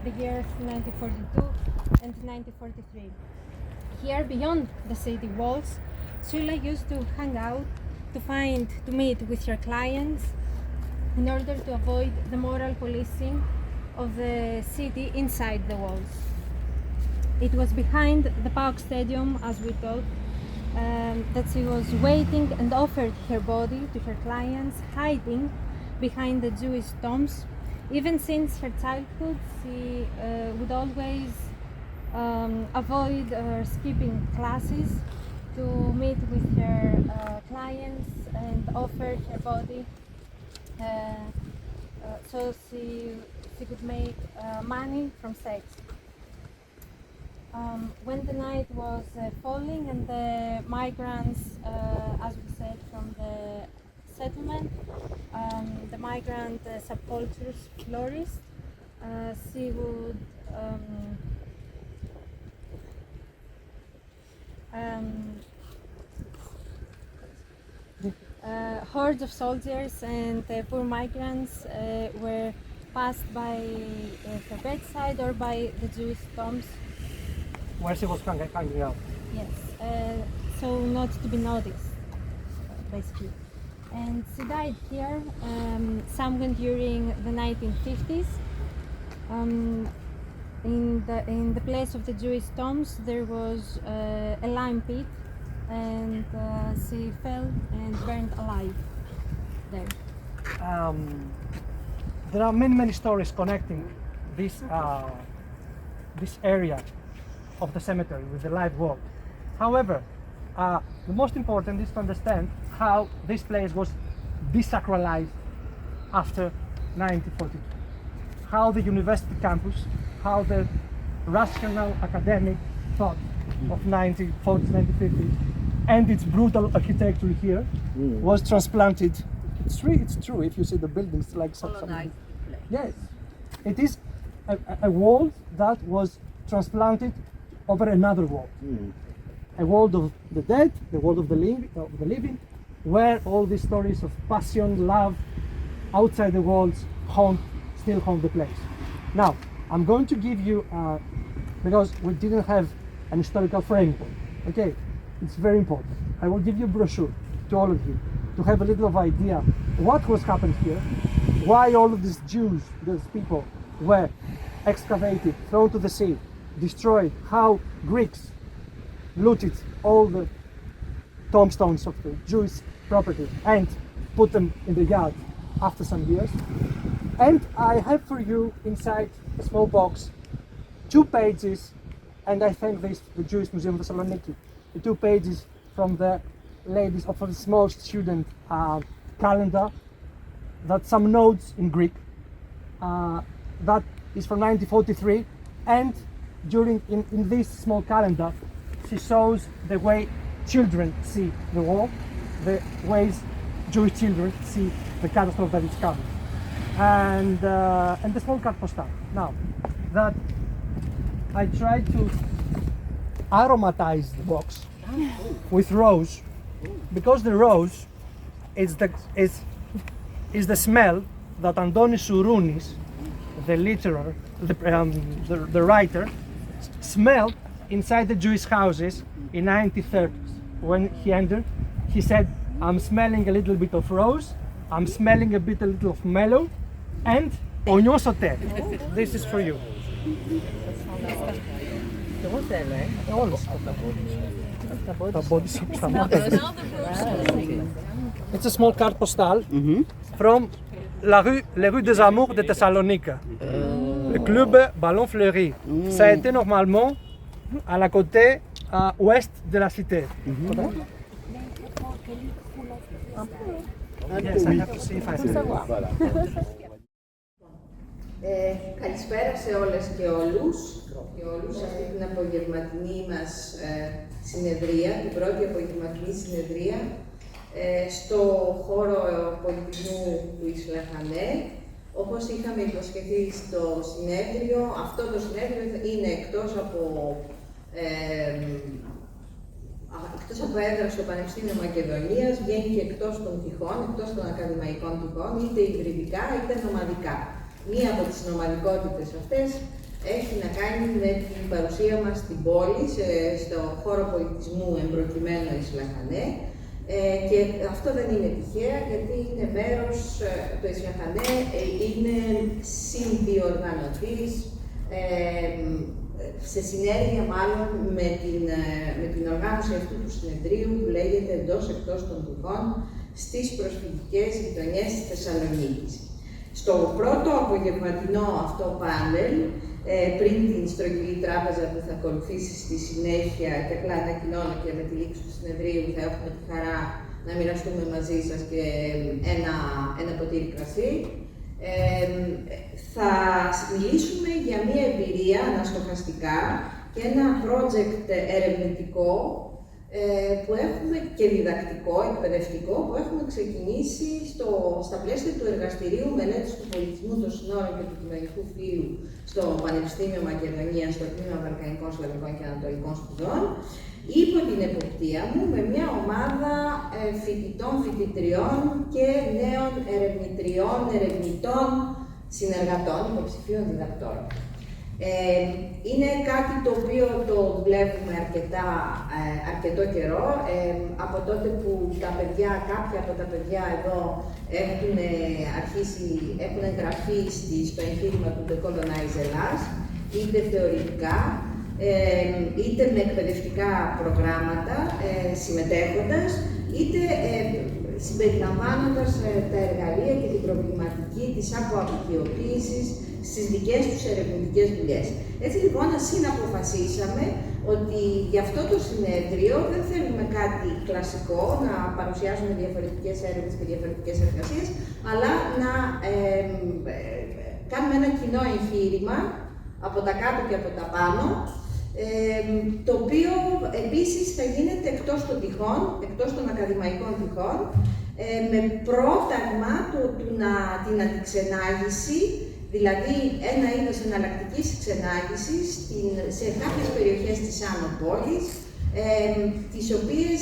the years 1942 and 1943. Here, beyond the city walls, Sula used to hang out, to meet with her clients in order to avoid the moral policing of the city inside the walls. It was behind the PAOK Stadium, as we thought, that she was waiting and offered her body to her clients, hiding behind the Jewish tombs. Even since her childhood, she would always avoid skipping classes to meet with her clients and offer her body so she could make money from sex. When the night was falling and the migrants, as we said, from the settlement, the migrant subcultures flourished, she would hordes of soldiers and poor migrants were passed by her bedside or by the Jewish tombs. Where she was hanging out. Yes, so not to be noticed, basically. And she died here, somewhere during the 1950s. In the place of the Jewish tombs, there was a lime pit, and she fell and burned alive there. There are many stories connecting this area of the cemetery with the live world. However, the most important is to understand how this place was desacralized after 1942. How the university campus, how the rational academic thought of 1940s, 1950s, and its brutal architecture here was transplanted. It's true. If you see the buildings, like something. Yes, it is a world that was transplanted over another world. A world of the dead, the world of the living, where all these stories of passion, love, outside the walls still haunt the place. Now, I'm going to give you, because we didn't have an historical framework, okay? It's very important. I will give you a brochure to all of you to have a little of idea what was happened here, why all of these Jews, these people, were excavated, thrown to the sea, destroyed, how Greeks looted all the tombstones of the Jewish property and put them in the yard after some years. And I have for you inside a small box 2 pages, and I thank this the Jewish Museum of Thessaloniki, the 2 pages from the ladies of a small student calendar, that some notes in Greek, that is from 1943, and in this small calendar she shows the way children see the war, the ways Jewish children see the catastrophe that is coming, and the small card postal. Now, that I tried to aromatize the box with rose, because the rose is the smell that Antonis Sourounis, the writer, smelled inside the Jewish houses in 1930s. When he entered, he said, "I'm smelling a little bit of rose, I'm smelling a little of mellow, and oignon sauté. This is for you." It's a small carte postale from les rues des Amours de Thessaloniki, le club Ballon Fleuri. Ça a été normalement à la côté ouest de la cité. Yes, I have to see if I can. Καλησπέρα σε όλες και όλους σε αυτή την απογευματινή μας συνεδρία, την πρώτη απογευματινή συνεδρία στο χώρο πολιτισμού του Ισλαχανέ. Όπως είχαμε υποσχεθεί στο συνέδριο, αυτό το συνέδριο είναι εκτός από έδρα στο Πανεπιστήμιο Μακεδονίας, βγαίνει και εκτός των τυχών, εκτός των ακαδημαϊκών τυχών, είτε υβριδικά είτε νομαδικά. Μία από τις νομαδικότητες αυτές έχει να κάνει με την παρουσία μας στην πόλη, στο χώρο πολιτισμού εμπροκειμένο Ισλαχανέ. Και αυτό δεν είναι τυχαία, γιατί είναι μέρος, το Ισλαχανέ είναι συνδιοργανωτής, σε συνέργεια μάλλον με την οργάνωση αυτού του συνεδρίου που λέγεται εντός εκτός των τυχών στις προσφυγικές γειτονιές της Θεσσαλονίκης. Στο πρώτο απογευματινό αυτό πάνελ, πριν την στρογγυλή τράπεζα που θα ακολουθήσει στη συνέχεια, και απλά ανακοινώνω και με τη λήξη του συνεδρίου θα έχουμε τη χαρά να μοιραστούμε μαζί σας και ένα ποτήρι κρασί. Θα μιλήσουμε για μια εμπειρία αναστοχαστικά και ένα project ερευνητικό που έχουμε και διδακτικό, εκπαιδευτικό, που έχουμε ξεκινήσει στα πλαίσια του εργαστηρίου μελέτης του πολιτισμού των συνόρων και του κοινωνικού φύλου στο Πανεπιστήμιο Μακεδονίας, στο τμήμα Βαλκανικών, Σλαβικών και Ανατολικών Σπουδών, υπό την εποπτεία μου με μια ομάδα φοιτητών, φοιτητριών και νέων ερευνητριών, ερευνητών, συνεργατών, υποψηφίων διδακτών. Είναι κάτι το οποίο το δουλεύουμε αρκετό καιρό, από τότε που κάποια από τα παιδιά εδώ έχουν εγγραφεί στο εγχείρημα του Decolonize Ελλάς, είτε θεωρητικά, είτε με εκπαιδευτικά προγράμματα συμμετέχοντας, είτε συμπεριλαμβάνοντας τα εργαλεία και την προβληματική της αποαπικιοποίησης στις δικές τους ερευνητικές δουλειές. Έτσι λοιπόν, συναποφασίσαμε ότι για αυτό το συνέδριο δεν θέλουμε κάτι κλασικό, να παρουσιάσουμε διαφορετικές έρευνες και διαφορετικές εργασίες, αλλά να κάνουμε ένα κοινό εγχείρημα από τα κάτω και από τα πάνω, το οποίο επίσης θα γίνεται εκτός των τυχών, εκτός των ακαδημαϊκών τυχών, με πρόταγμα την Αντι-ξενάγηση, δηλαδή ένα είδος εναλλακτικής ξενάγησης σε κάποιες περιοχές της Άνω Πόλης, τις οποίες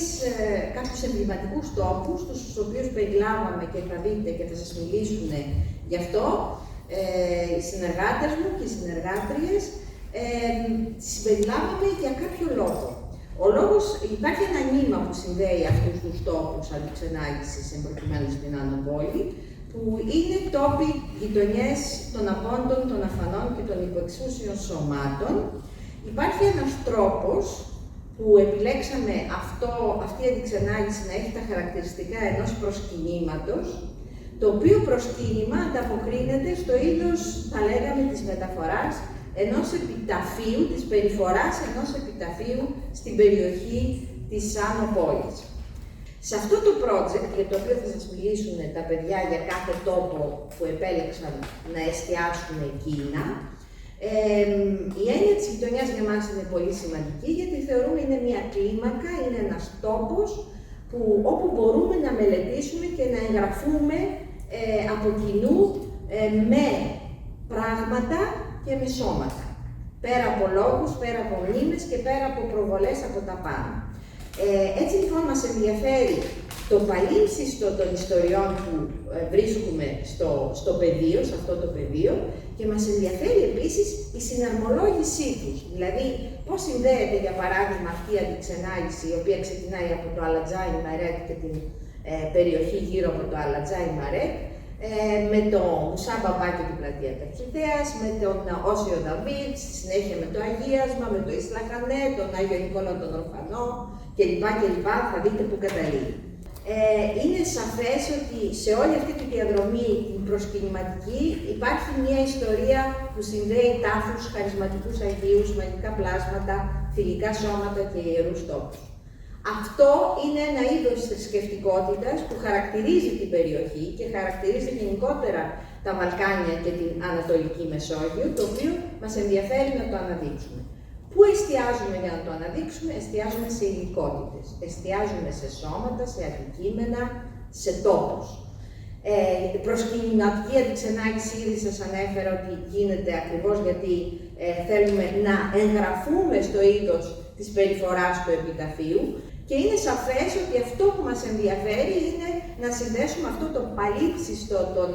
κάποιους εμβληματικούς τόπους, τους οποίους περιλάβαμε και θα δείτε και θα σας μιλήσουν γι' αυτό, οι συνεργάτες μου και οι συνεργάτριες, συμπεριλάβαμε για κάποιο λόγο. Ο λόγος, υπάρχει ένα νήμα που συνδέει αυτούς τους τόπους Αντι-ξενάγησης εμπροκειμένου στην Άνω Πόλη, που είναι τόποι γειτονιές των απόντων, των αφανών και των υπεξούσιων σωμάτων. Υπάρχει ένας τρόπος που επιλέξαμε αυτή η Αντι-ξενάγηση να έχει τα χαρακτηριστικά ενός προσκυνήματος, το οποίο προσκύνημα ανταποκρίνεται στο είδος, θα λέγαμε, της μεταφοράς ενός επιταφείου, της περιφοράς ενός επιταφείου στην περιοχή της Άνω Πόλης. Σε αυτό το project, για το οποίο θα σας μιλήσουν τα παιδιά για κάθε τόπο που επέλεξαν να εστιάσουν εκείνα, η έννοια της γειτονιάς για μας είναι πολύ σημαντική, γιατί θεωρούμε είναι μια κλίμακα, είναι ένας τόπος όπου μπορούμε να μελετήσουμε και να εγγραφούμε από κοινού με πράγματα και με σώματα. Πέρα από λόγους, πέρα από μνήμες και πέρα από προβολές από τα πάνω. Έτσι λοιπόν μας ενδιαφέρει το παλίμψιστο των ιστοριών που βρίσκουμε στο πεδίο, σε αυτό το πεδίο, και μας ενδιαφέρει επίσης η συναρμολόγησή τους. Δηλαδή, πώς συνδέεται για παράδειγμα αυτή η Αντι-ξενάγηση, η οποία ξεκινάει από το Αλατζάι-Μαρέτ και την περιοχή γύρω από το Αλατζάι-Μαρέτ, με το Μουσά Μπαμπά και την πλατεία Περχηθέας, με τον Όσιο Δαβίδ, στη συνέχεια με το Αγίασμα, με το Ισλαχανέ, τον Άγιο Νικόλα τον Ορφανό κλπ. Θα δείτε που καταλήγει. Είναι σαφές ότι σε όλη αυτή τη διαδρομή, την προσκυνηματική, υπάρχει μια ιστορία που συνδέει τάφους, χαρισματικούς Αγίους, μαγικά πλάσματα, θηλυκά σώματα και ιερούς τόπους. Αυτό είναι ένα είδος θρησκευτικότητας που χαρακτηρίζει την περιοχή και χαρακτηρίζει γενικότερα τα Βαλκάνια και την Ανατολική Μεσόγειο, το οποίο μας ενδιαφέρει να το αναδείξουμε. Πού εστιάζουμε για να το αναδείξουμε? Εστιάζουμε σε υλικότητες, εστιάζουμε σε σώματα, σε αντικείμενα, σε τόπους. Η προσκυνηματική Αντι-ξενάγηση ήδη σας ανέφερα ότι γίνεται ακριβώς γιατί θέλουμε να εγγραφούμε στο είδος της περιφοράς του επιταφείου, και είναι σαφές ότι αυτό που μας ενδιαφέρει είναι να συνδέσουμε αυτό το παλίψιστο των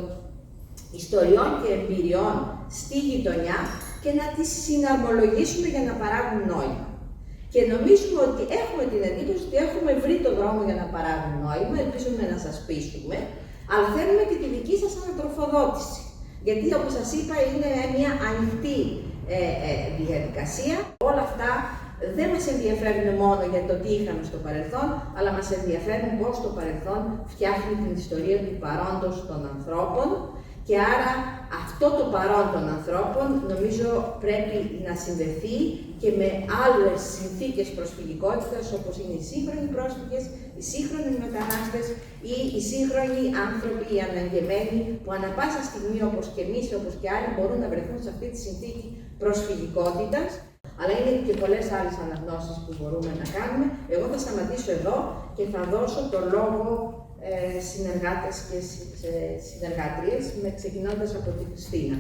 ιστοριών και εμπειριών στη γειτονιά και να τις συναρμολογήσουμε για να παράγουν νόημα. Και νομίζουμε ότι έχουμε την εντύπωση ότι έχουμε βρει το δρόμο για να παράγουν νόημα, ελπίζουμε να σας πείσουμε, αλλά θέλουμε και τη δική σας ανατροφοδότηση. Γιατί, όπως σας είπα, είναι μια ανοιχτή διαδικασία. Όλα αυτά δεν μας ενδιαφέρουν μόνο για το τι είχαμε στο παρελθόν, αλλά μας ενδιαφέρουν πώς το παρελθόν φτιάχνει την ιστορία του παρόντος των ανθρώπων, και άρα αυτό το παρόν των ανθρώπων νομίζω πρέπει να συνδεθεί και με άλλες συνθήκες προσφυγικότητας, όπως είναι οι σύγχρονοι πρόσφυγες, οι σύγχρονοι μετανάστες ή οι σύγχρονοι άνθρωποι, οι αναγκεμένοι, που ανα πάσα στιγμή, όπως και εμείς, όπως και άλλοι, μπορούν να βρεθούν σε αυτή τη συνθήκη προσφυγικότητας. Αλλά είναι και πολλές άλλες αναγνώσεις που μπορούμε να κάνουμε. Εγώ θα σταματήσω εδώ και θα δώσω το λόγο συνεργάτες και συνεργάτριες, ξεκινώντας από την Χριστίνα.